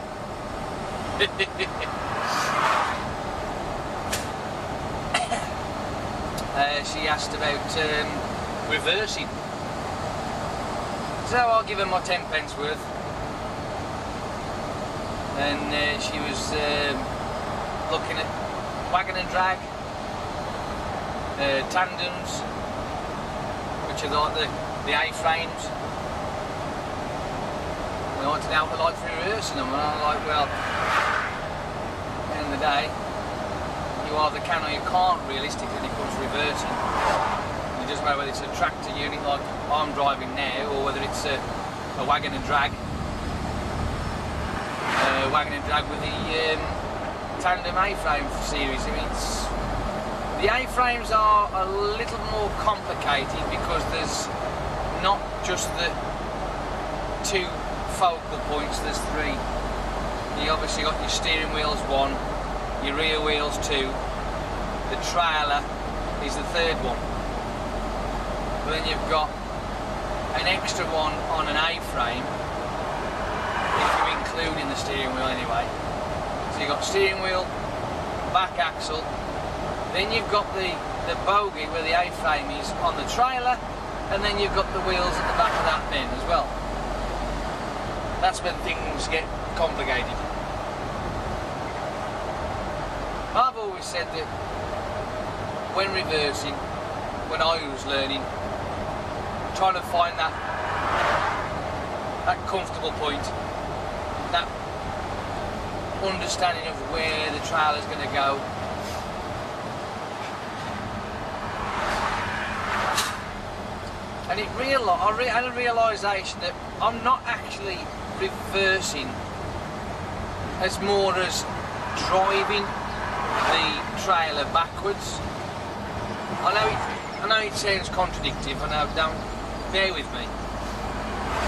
She asked about reversing, so I'll give her my 10 pence worth. And she was looking at wagon and drag, tandems, which are like the A-frames. And I wanted to know what I like for reversing them, and I'm like, well, at the end of the day, you either can or you can't realistically when it comes to reversing. It doesn't matter whether it's a tractor unit like I'm driving now, or whether it's a wagon and drag. Wagon and drag with the tandem A-frame series. I mean, the A-frames are a little more complicated because there's not just the 2 focal points, there's 3. You obviously got your steering wheels 1, your rear wheels 2, the trailer is the 3rd one. But then you've got an extra one on an A-frame, including the steering wheel anyway. So you've got steering wheel, back axle, then you've got the bogie where the A-frame is on the trailer, and then you've got the wheels at the back of that then as well. That's when things get complicated. I've always said that when reversing, when I was learning, trying to find that comfortable point, that understanding of where the trailer's going to go. And I had a realisation that I'm not actually reversing as more as driving the trailer backwards. I know it sounds contradictory, I know, don't bear with me.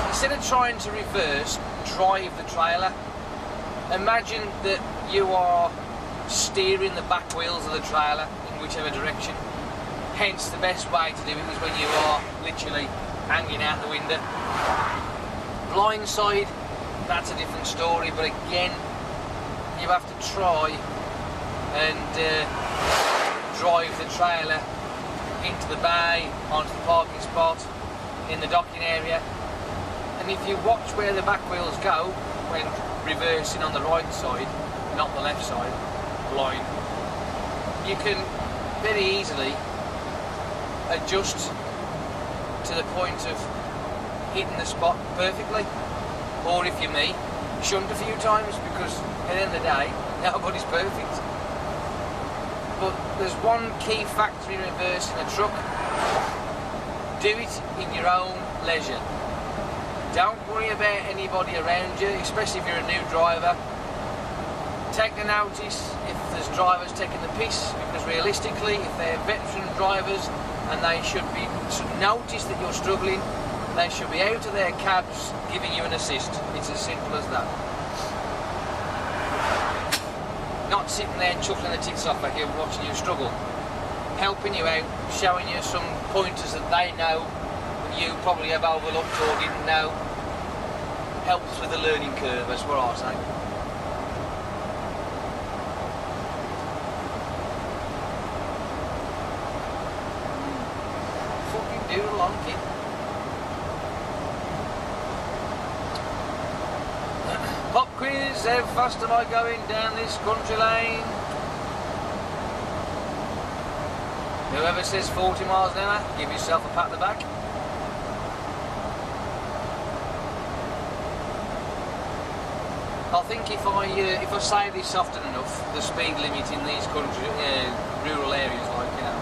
Instead of trying to reverse, drive the trailer. Imagine that you are steering the back wheels of the trailer in whichever direction. Hence, the best way to do it is when you are literally hanging out the window. Blind side, that's a different story, but again, you have to try and drive the trailer into the bay, onto the parking spot, in the docking area. And if you watch where the back wheels go when reversing on the right side, not the left side, blind, you can very easily adjust to the point of hitting the spot perfectly, or if you're me, shunt a few times, because at the end of the day, nobody's perfect. But there's one key factor in reversing a truck. Do it in your own leisure. Don't worry about anybody around you, especially if you're a new driver. Take a notice if there's drivers taking the piss, because realistically, if they're veteran drivers and they should notice that you're struggling, they should be out of their cabs giving you an assist. It's as simple as that. Not sitting there chuckling the tits off at you watching you struggle. Helping you out, showing you some pointers that they know and you probably have overlooked or didn't know. Helps with the learning curve, that's what I say. Fucking do along, kid. Pop quiz, how fast am I going down this country lane? Whoever says 40 miles an hour, give yourself a pat on the back. I think if I say this often enough, the speed limit in these rural areas, like, you know,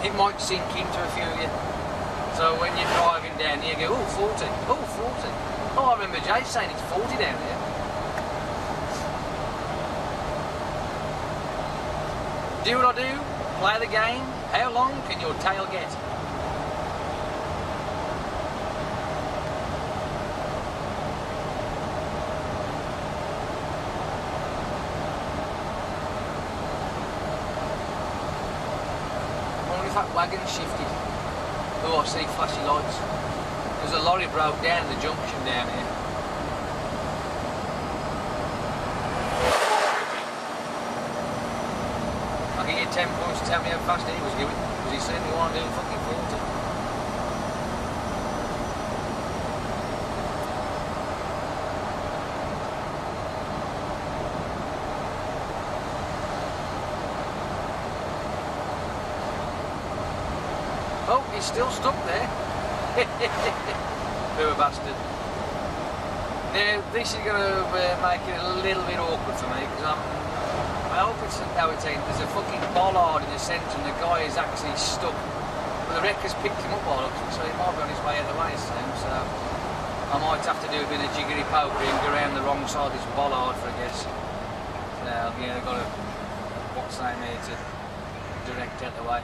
it might sink into a few of you. So when you're driving down here, you go, oh, 40, oh, 40. Oh, I remember Jay saying it's 40 down there. Do what I do, play the game. How long can your tail get? I wonder if that wagon shifted. Oh, I see flashy lights. There's a lorry broke down in the junction down here. I can get 10 points to tell me how fast he was going, because he said he wanted to do fucking 40. Oh, he's still stuck there. Poor bastard. Now, this is going to make it a little bit awkward for me, because I hope it's how it's aimed. There's a fucking bollard in the centre and the guy is actually stuck. But the wreck has picked him up all up, so he might be on his way out of the way soon, so I might have to do a bit of jiggery pokery and go around the wrong side of this bollard for a guess. So, yeah, they've got a what's name here to direct out the way.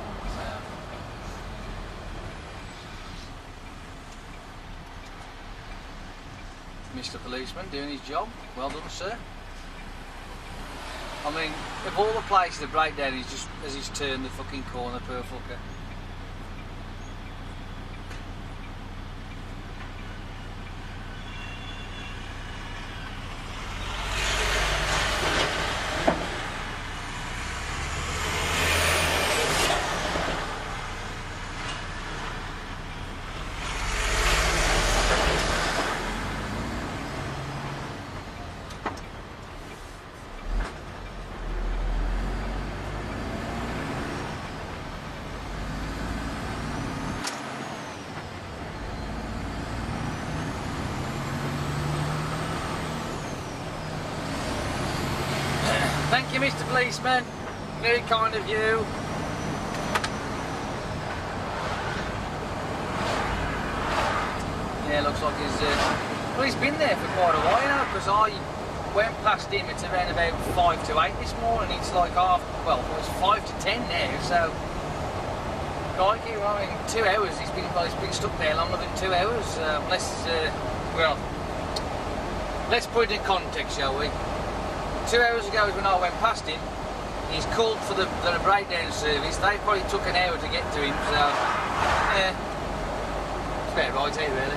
Mr. Policeman doing his job. Well done, sir. I mean, of all the places to break down, he's just as he's turned the fucking corner, poor fucker. Thank you, Mr. Policeman. Very kind of you. Yeah, looks like he's well, he's been there for quite a while, you know, because I went past him at around about 5 to 8 this morning. It's like it's 5 to 10 now, so crikey, well, in 2 hours he's been stuck there longer than 2 hours. Well, let's put it in context, shall we? 2 hours ago is when I went past him. He's called for the breakdown service. They probably took an hour to get to him, so yeah, it's about right here, really.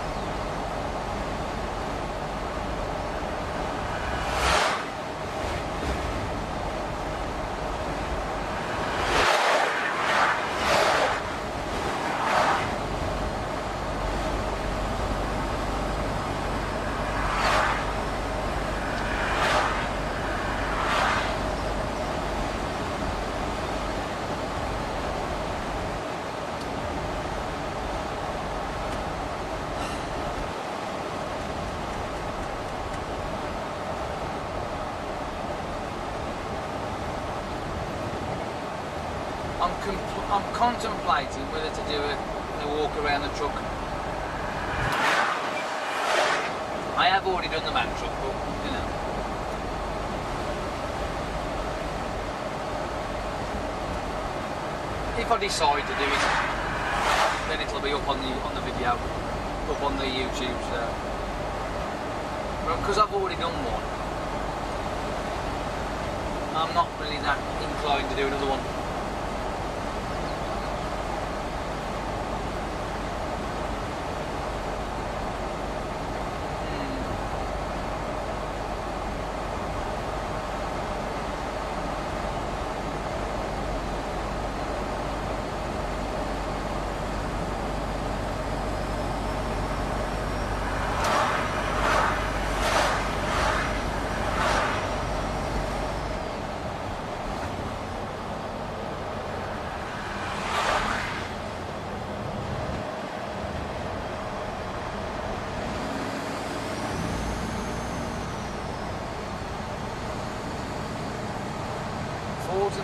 I'm contemplating whether to do a walk around the truck. I have already done the man truck, but you know. If I decide to do it, then it'll be up on the video, up on the YouTube. So, because I've already done one, I'm not really that inclined to do another one.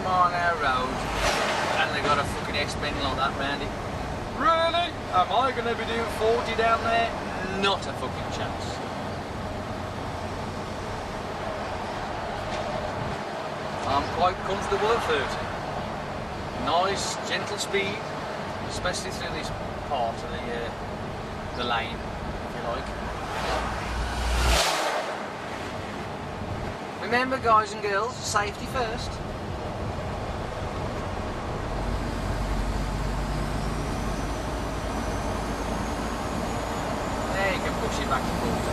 Mile-an-hour road, and they got a fucking X-Men like that round it. Really? Am I going to be doing 40 down there? Not a fucking chance. I'm quite comfortable at 30. Nice, gentle speed, especially through this part of the lane, if you like. Remember, guys and girls, safety first. Push it back and forth.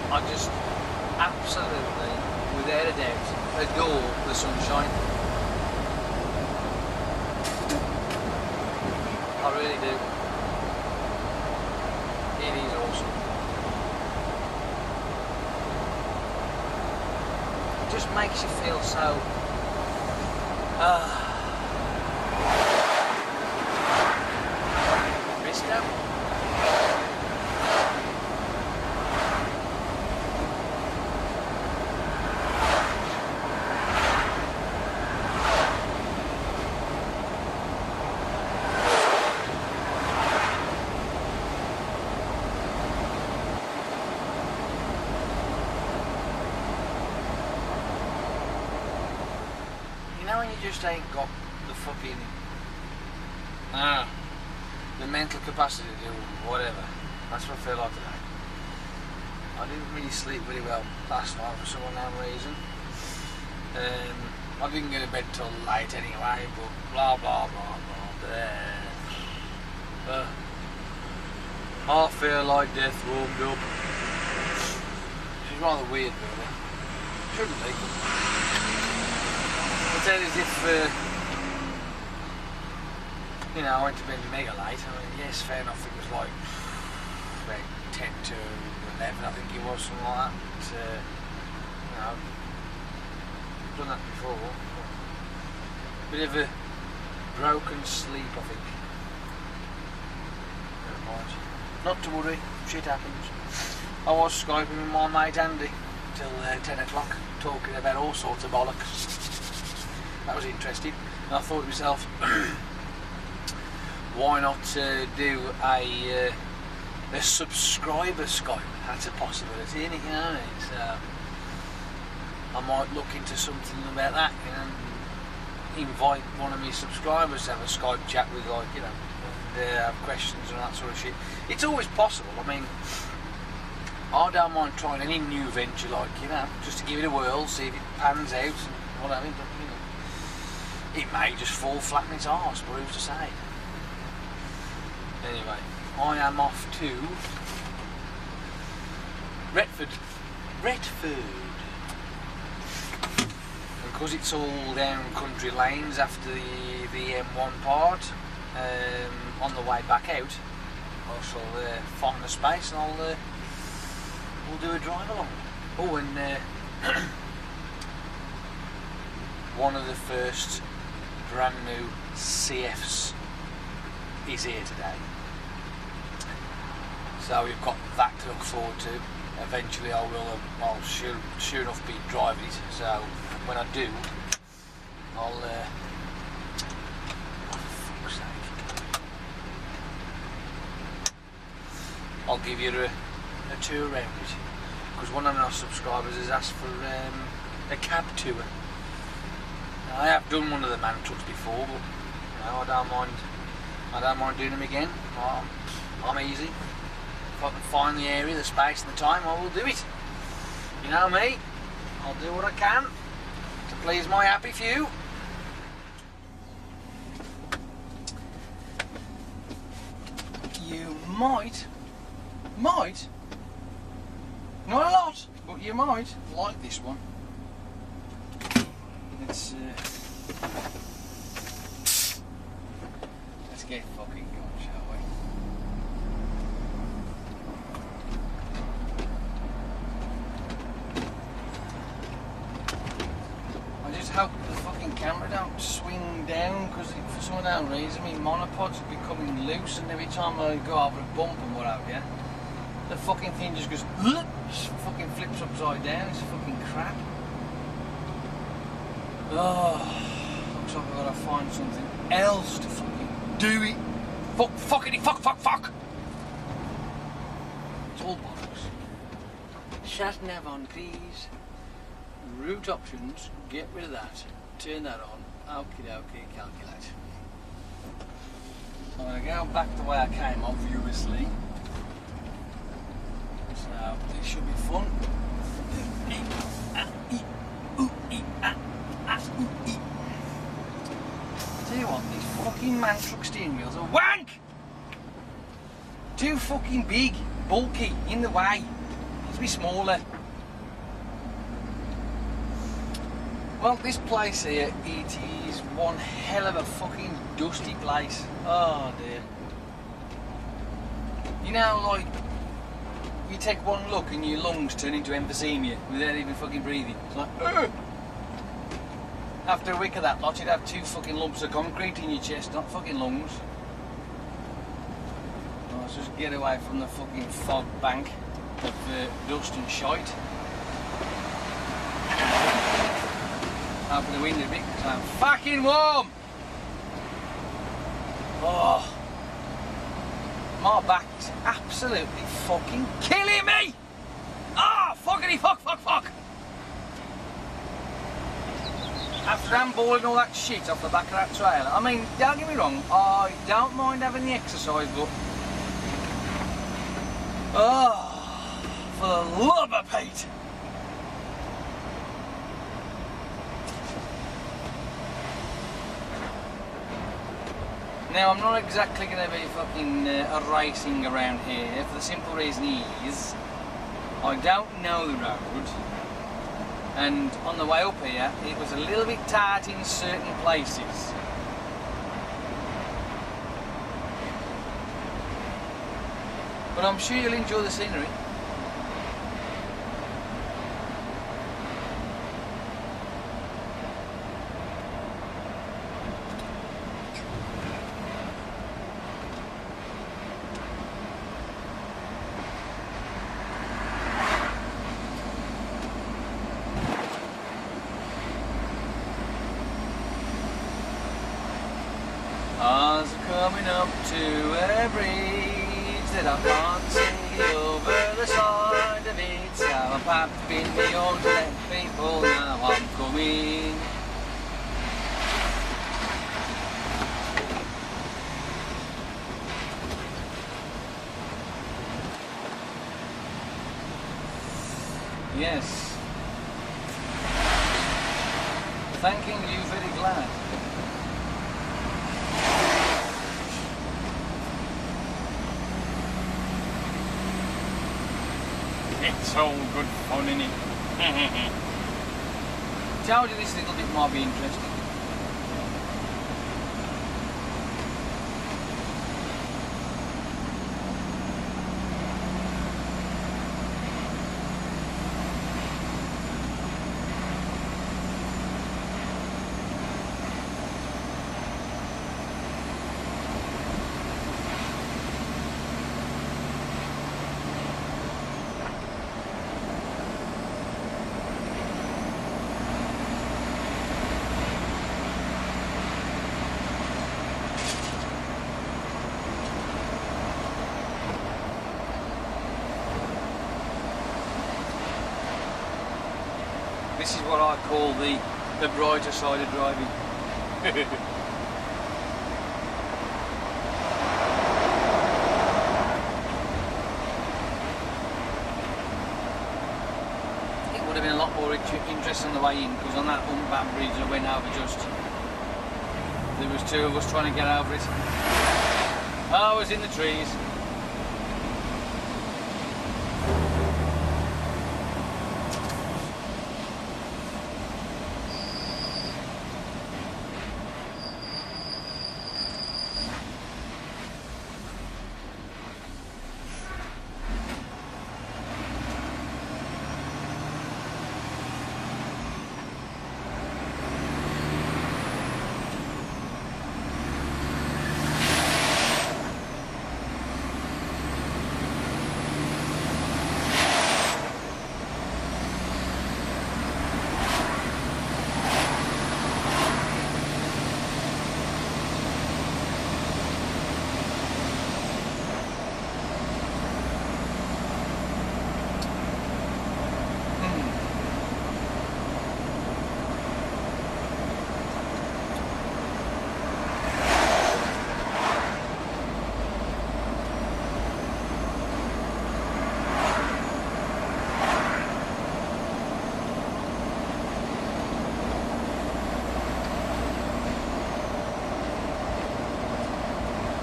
I just absolutely, without a doubt, adore the sunshine. I really do. It is awesome. It just makes you feel so Risto. You know when you just ain't got the fucking the mental capacity to do whatever. That's what I feel like today. I didn't really sleep very well last night for some unknown reason. I didn't get to bed till late anyway, but blah blah blah blah. I feel like death warmed up. It's rather weird really. Shouldn't be. It's as if, you know, I went to bed mega late. I mean, yes, fair enough, it was like about 10 to 11, I think it was, something like that. But, you know, I've done that before. Bit of a broken sleep, I think. Never mind. Not to worry, shit happens. I was Skyping with my mate Andy till 10 o'clock, talking about all sorts of bollocks. That was interesting. And I thought to myself, why not do a subscriber Skype? That's a possibility, isn't it? You know, I might look into something about that, you know, invite one of my subscribers to have a Skype chat with, like, you know, and have questions and that sort of shit. It's always possible. I mean, I don't mind trying any new venture, like, you know, just to give it a whirl, see if it pans out and whatever. But, you know, it may just fall flat in its arse, but who's to say? Anyway, I am off to Retford. And because it's all down country lanes after the M1 part, on the way back out, I shall find the space and we'll do a drive along. Oh, and one of the first brand new CFs is here today. So we've got that to look forward to. Eventually I'll sure enough be driving it, so when I do, I'll oh, for fuck's sake, I'll give you a tour around it, because one of our subscribers has asked for a cab tour. Now, I have done one of the man trucks before, but you know, I don't mind doing them again. I'm easy. If I can find the area, the space and the time, I will do it. You know me, I'll do what I can to please my happy few. You might, not a lot, but you might like this one. Let's get fucking going, shall we? I just hope the fucking camera don't swing down, because for some unknown reason my monopod's becoming loose, and every time I go over a bump and what have you, the fucking thing just goes fucking flips upside down. It's fucking crap. Oh, looks like I've got to find something else to fucking do it. Fuck. It's all bollocks. Sat nav on, please. Route options, get rid of that. Turn that on. Okie dokie, calculate. So I'm going to go back the way I came, obviously. So this should be fun. Tell you what, these fucking man truck steering wheels are wank! Too fucking big, bulky, in the way. Needs to be smaller. Well, this place here, it is one hell of a fucking dusty place. Oh dear. You know, like, you take one look and your lungs turn into emphysema without even fucking breathing. It's like, ugh! After a week of that lot, you'd have 2 fucking lumps of concrete in your chest, not fucking lungs. Oh, let's just get away from the fucking fog bank of dust and shite. Open the window a bit because I'm fucking warm! Oh, my back is absolutely fucking killing me! Ah, oh, fuckity fuck! After handballing all that shit off the back of that trailer, I mean, don't get me wrong, I don't mind having the exercise, but oh, for the love of Pete! Now, I'm not exactly going to be fucking racing around here, for the simple reason is I don't know the road, and on the way up here it was a little bit tight in certain places. But I'm sure you'll enjoy the scenery. Cars are coming up to a bridge that I can't see over the side of it, so I'm papping me on to let people know I'm coming. Yes. Thanking you, very glad. It's all good fun, innit? Told you this little bit might be interesting. This is what I call the brighter side of driving. It would have been a lot more interesting on the way in, because on that unbanked bridge I went over just, there was two of us trying to get over it. I was in the trees.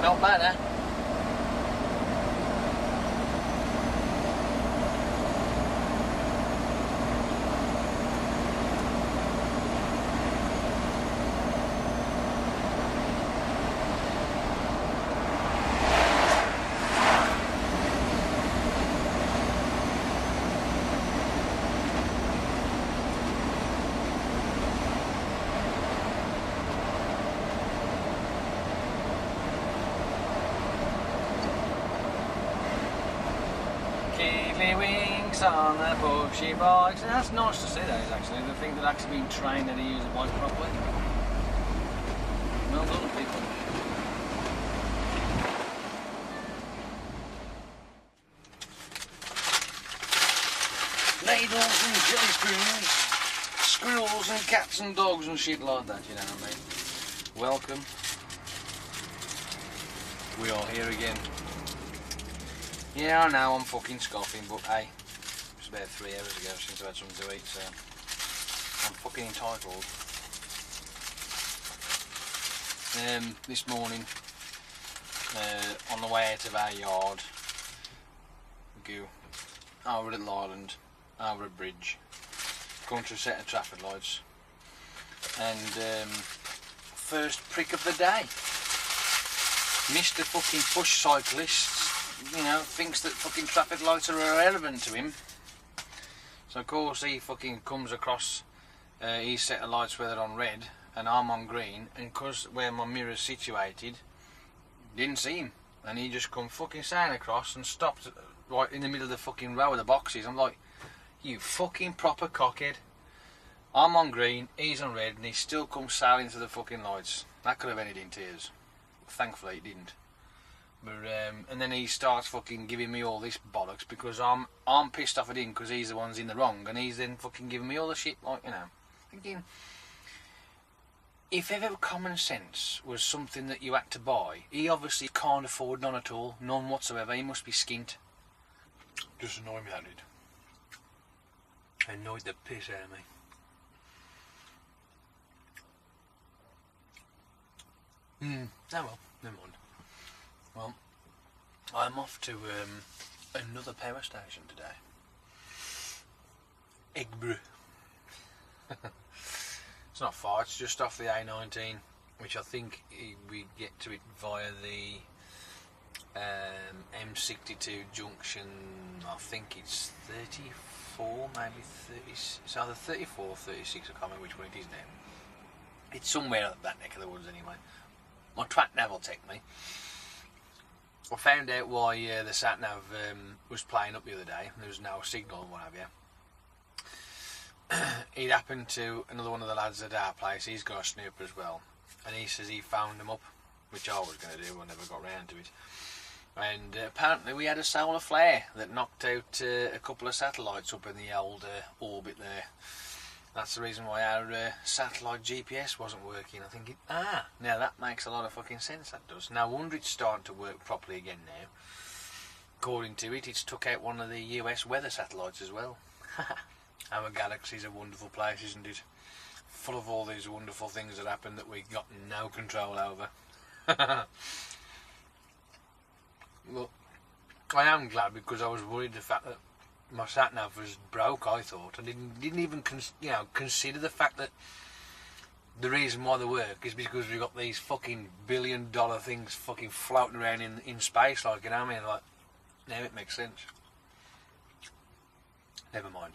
Not bad, eh? Wings on the bushy bikes. And that's nice to see, that is actually. The thing that actually been trained how to use a bike properly. Well done, people. Ladles and jelly spoons, squirrels and cats and dogs and shit like that, you know what I mean? Welcome. We are here again. Yeah, I know, I'm fucking scoffing, but hey, it's about 3 hours ago since I had something to eat, so I'm fucking entitled. This morning, on the way out of our yard, go over at Island, over a bridge, come to a set of traffic lights, and first prick of the day, Mr. fucking push cyclists, you know, thinks that fucking traffic lights are irrelevant to him. So of course he fucking comes across his set of lights where they're on red and I'm on green, and because where my mirror's situated, didn't see him, and he just come fucking sailing across and stopped right in the middle of the fucking row of the boxes. I'm like, you fucking proper cockhead. I'm on green, he's on red, and he still comes sailing to the fucking lights. That could have ended in tears. Thankfully it didn't. But, and then he starts fucking giving me all this bollocks because I'm pissed off at him because he's the one's in the wrong, and he's then fucking giving me all the shit, like, you know, thinking, if ever common sense was something that you had to buy, he obviously can't afford none at all, none whatsoever. He must be skint. Just annoyed me, that did. Annoyed the piss out of me. Oh well, never mind. Well, I'm off to another power station today. Eggborough. It's not far, it's just off the A19, which I think we get to it via the M62 junction. I think it's 34, maybe 30, it's either 34 or 36, I can't remember which one it is now. It's somewhere at that neck of the woods anyway. My sat-nav will take me. I found out why the sat-nav was playing up the other day. There was no signal and what have you. It happened to another one of the lads at our place. He's got a snooper as well, and he says he found them up, which I was going to do. I never got round to it. And apparently we had a solar flare that knocked out a couple of satellites up in the old orbit there. That's the reason why our satellite GPS wasn't working. I'm thinking, now that makes a lot of fucking sense, that does. No wonder it's starting to work properly again now. According to it, it's took out one of the US weather satellites as well. Our galaxy's a wonderful place, isn't it? Full of all these wonderful things that happen that we've got no control over. Well, I am glad, because I was worried the fact that my sat-nav was broke. I thought I didn't even consider the fact that the reason why they work is because we've got these fucking billion-dollar things fucking floating around in space, like, you know what I mean? Like, now it makes sense. Never mind.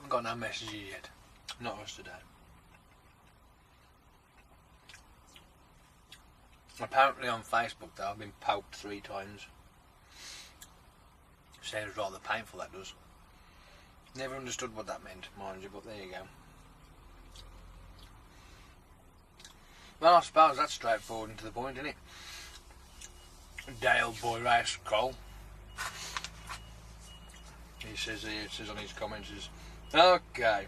I've got no messages yet. Not us today. Apparently on Facebook though, I've been poked 3 times. Sounds rather painful, that does. Never understood what that meant, mind you, but there you go. Well, I suppose that's straightforward and to the point, isn't it? Dale Boy Race Cole. He says on his comments is, okay,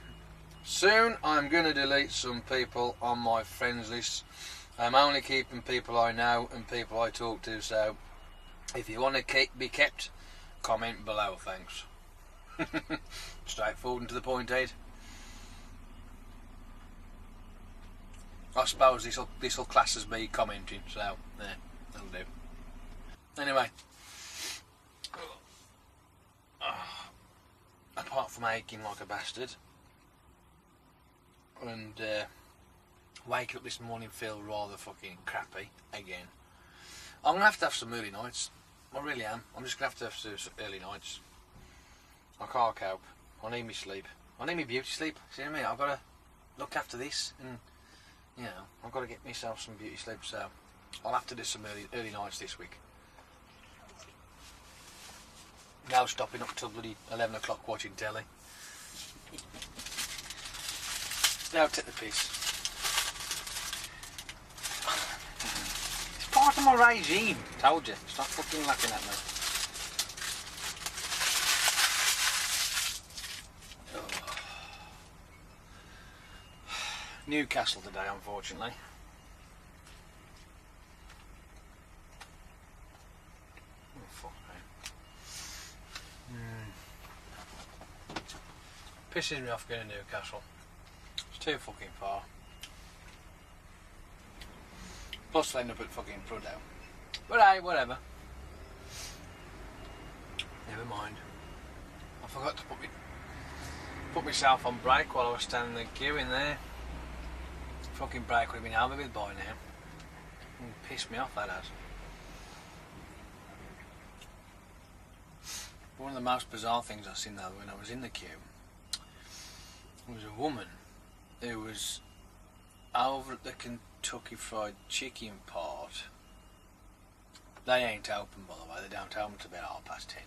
soon I'm going to delete some people on my friends list. I'm only keeping people I know and people I talk to, so if you want to be kept, comment below, thanks. Straightforward and to the point, Ed. I suppose this'll class as me commenting, so yeah, that'll do. Anyway, apart from aching like a bastard and waking up this morning feel rather fucking crappy again, I'm gonna have to have some early nights. I really am. I'm just gonna have to have some early nights. I can't cope. I need me sleep. I need me beauty sleep. See what I mean? I've got to look after this, and you know, I've got to get myself some beauty sleep. So I'll have to do some early nights this week. No stopping up till bloody 11 o'clock watching telly. Now take the piss. It's part of my regime. Told you. Stop fucking laughing at me. Oh. Newcastle today, unfortunately. Oh, fuck me. Pisses me off going to Newcastle. It's too fucking far. Plus I end up at fucking Prudhoe. But hey, whatever. Never mind. I forgot to put myself on brake while I was standing in the queue in there. Fucking brake would have been over with by now. Pissed me off, that has. One of the most bizarre things I've seen though when I was in the queue was a woman who was over at the Kentucky Fried Chicken part. They ain't open, by the way. They don't open until about 10:30.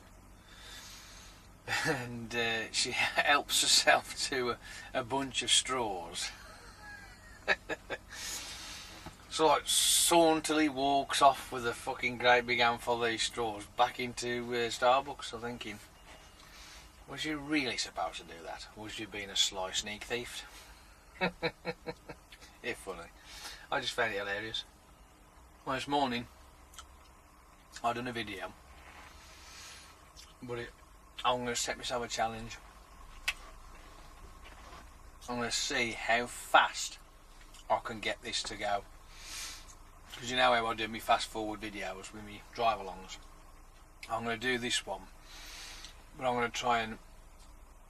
And she helps herself to a bunch of straws. So like sauntily walks off with a fucking great big handful of these straws back into Starbucks. I'm thinking, was you really supposed to do that? Was you being a sly sneak thief? It's funny. I just found it hilarious. Well, this morning I done a video, but I'm going to set myself a challenge. I'm going to see how fast I can get this to go. Because you know how I do my fast forward videos with me drive alongs. I'm going to do this one, but I'm going to try and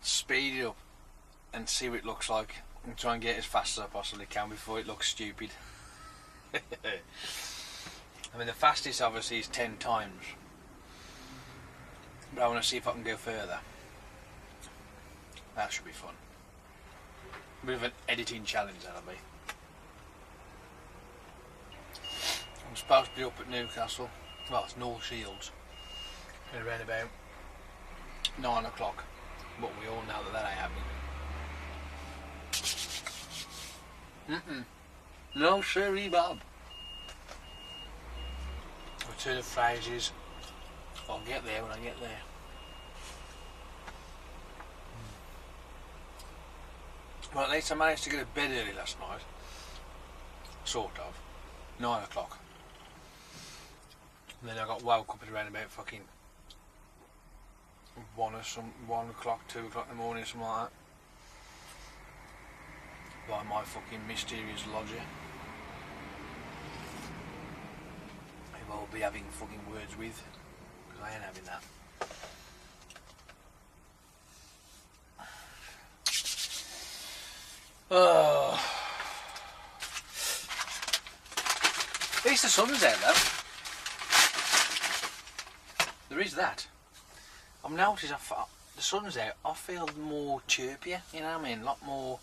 speed it up and see what it looks like, and try and get as fast as I possibly can before it looks stupid. I mean, the fastest obviously is 10 times, but I want to see if I can go further. That should be fun. A bit of an editing challenge, that'll be. I'm supposed to be up at Newcastle, well, it's North Shields, at around about 9 o'clock, but we all know that ain't happening. No siree, Bob. Or to the phrases, I'll get there when I get there. Well, at least I managed to get to bed early last night. Sort of. 9 o'clock. And then I got woke up at around about fucking 1 o'clock, 2 o'clock in the morning, something like that. By my fucking mysterious lodger. Who I'll be having fucking words with. Because I ain't having that. Oh. At least the sun's out though. There is that. I've noticed the sun's out, I feel more chirpier, you know what I mean? A lot more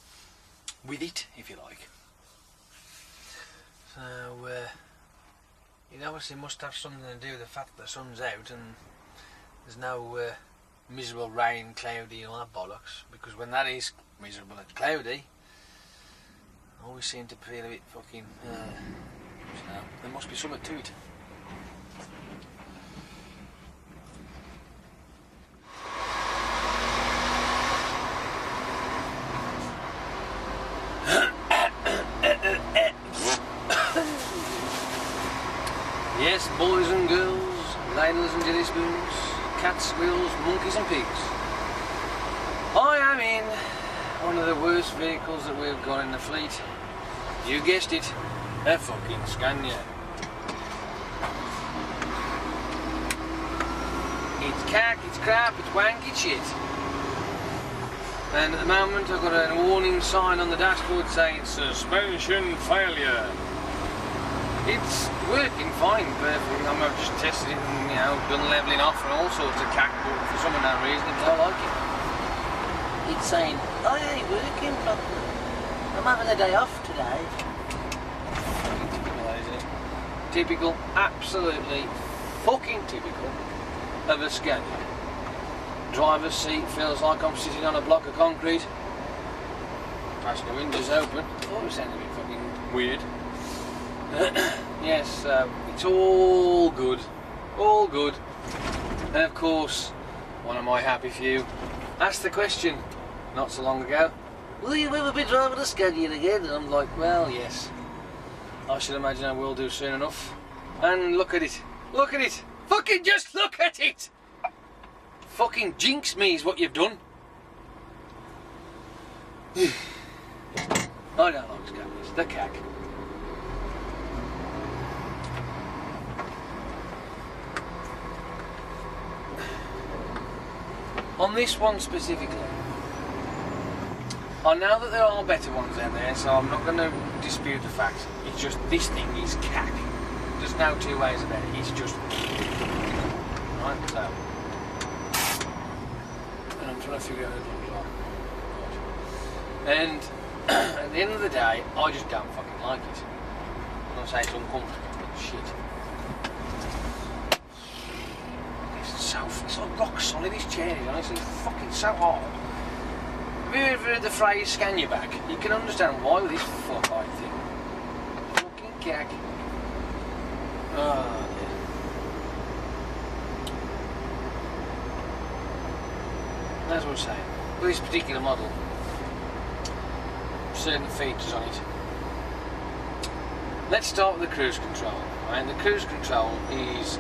with it, if you like. So, it obviously must have something to do with the fact that the sun's out and there's no miserable rain, cloudy and all that bollocks. Because when that is miserable and cloudy, I always seem to feel a bit fucking... so there must be something to it. Yes, boys and girls, ladles and jelly spoons, cats, squirrels, monkeys and pigs. I am in one of the worst vehicles that we've got in the fleet. You guessed it, a fucking Scania. It's cack, it's crap, it's wank, it's shit. And at the moment I've got a warning sign on the dashboard saying suspension failure. It's working fine, perfectly. I've just tested it and, you know, done levelling off and all sorts of cack, but for some unknown reason I don't like it. It's saying, I ain't working properly. I'm having a day off today. Typical, isn't it? Typical, absolutely fucking typical of a Scania. Driver's seat feels like I'm sitting on a block of concrete. Passenger windows open. Oh, it sounded a bit fucking weird. Yes, it's all good. All good. And of course, one of my happy few asked the question not so long ago, will you ever be driving a Scania again? And I'm like, well, yes. I should imagine I will do soon enough. And look at it. Look at it. Fucking just look at it. Fucking jinx me is what you've done. I don't like Scanias. They're cack. On this one specifically, I know that there are better ones out there, so I'm not going to dispute the fact. It's just this thing is cack. There's no two ways about it. It's just right. So, and I'm trying to figure out what it looks like. And at the end of the day, I just don't fucking like it. I'm not saying it's uncomfortable, but shit. It's like rock solid, this chair is honestly fucking so hard. Have you ever heard the phrase scan your back? You can understand why with this fuck, I think. Fucking cack. Oh, yeah. As I was saying, with this particular model, certain features on it. Let's start with the cruise control. Right? And the cruise control is,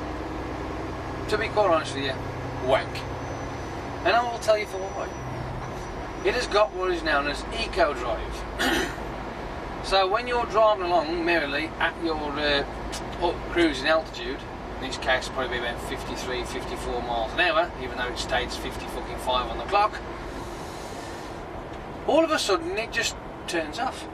to be quite honest with you, wank. And I will tell you for why. It has got what is known as eco drive. So when you're driving along merrily at your cruising altitude, in this case probably be about 53, 54 miles an hour, even though it states 55 on the clock, all of a sudden it just turns off.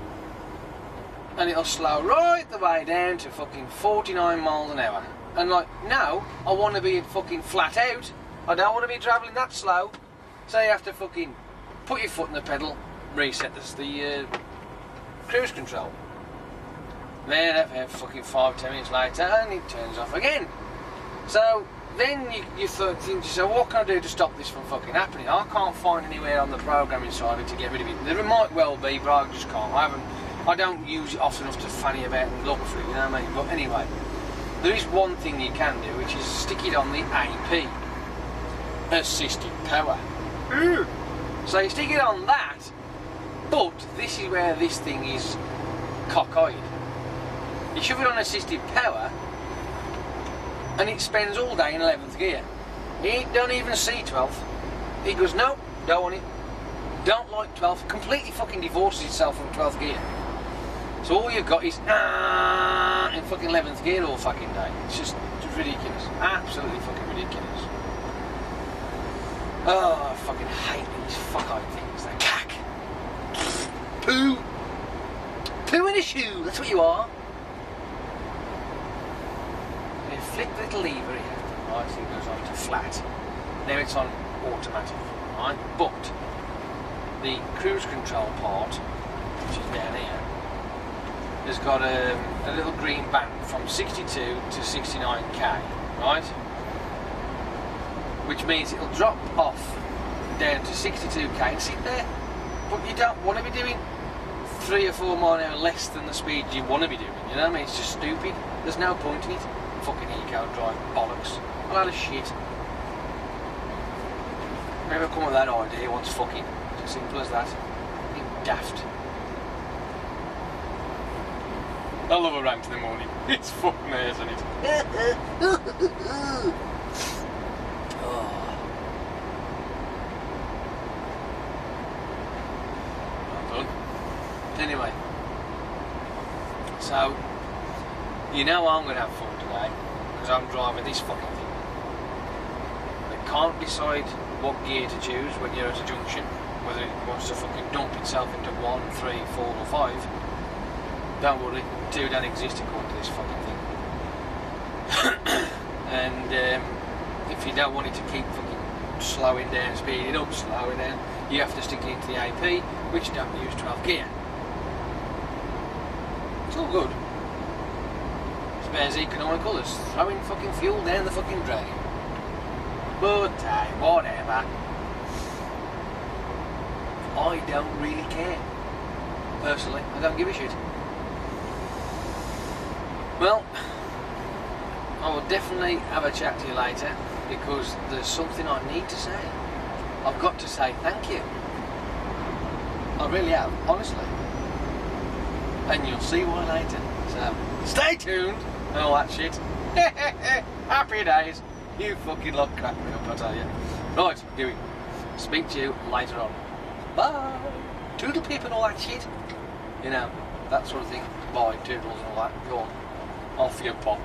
And it'll slow right the way down to fucking 49 miles an hour. And like, now, I want to be fucking flat out. I don't want to be travelling that slow. So you have to fucking put your foot in the pedal, reset the cruise control. Then about fucking 5-10 minutes later, and it turns off again. So then you think to yourself, what can I do to stop this from fucking happening? I can't find anywhere on the programming side of it to get rid of it. There might well be, but I just can't. I don't use it often enough to fanny about and look for it, you know what I mean? But anyway, there is one thing you can do, which is stick it on the AP, assisted power. So you stick it on that, But this is where this thing is cockeyed. You shove it on assisted power and it spends all day in 11th gear. He don't even see 12th. He goes, no, don't want it. Don't like 12th. Completely fucking divorces itself from 12th gear. So all you've got is in fucking 11th gear all fucking day. It's just ridiculous. Absolutely fucking ridiculous. Oh, I fucking hate these fuck-eyed things. They're cack. Poo. Poo in a shoe. That's what you are. You flick the little lever here. Right, so it goes on to flat. Now it's on automatic. Right, but the cruise control part, which is down here, has got a little green band from 62 to 69k, right? Which means it'll drop off down to 62k and sit there. But you don't want to be doing 3 or 4 miles an hour less than the speed you want to be doing, you know what I mean? It's just stupid. There's no point in it. Fucking eco drive bollocks. A lot of shit. Never come with that idea once fucking. It's as simple as that. Fucking daft. I love a rant in the morning. It's fucking there, isn't it? Oh. Well done. Anyway. So, you know I'm going to have fun today. Because I'm driving this fucking thing. I can't decide what gear to choose when you're at a junction. Whether it wants to fucking dump itself into 1, 3, 4 or 5. Don't worry, 2 don't exist according to this fucking thing. And if you don't want it to keep fucking slowing down, speeding up, slowing down, you have to stick it into the AP, which don't use 12 gear. It's all good. It's about as economical as throwing fucking fuel down the fucking drain. But whatever. I don't really care. Personally, I don't give a shit. Well, I will definitely have a chat to you later because there's something I need to say. I've got to say thank you. I really have, honestly. And you'll see why later. So, stay tuned and all that shit. Happy days. You fucking lot crack me up, I tell you. Right, Dewey. Speak to you later on. Bye. Toodle pip and all that shit. You know, that sort of thing. Bye, toodles and all that. Go on. Off your pop.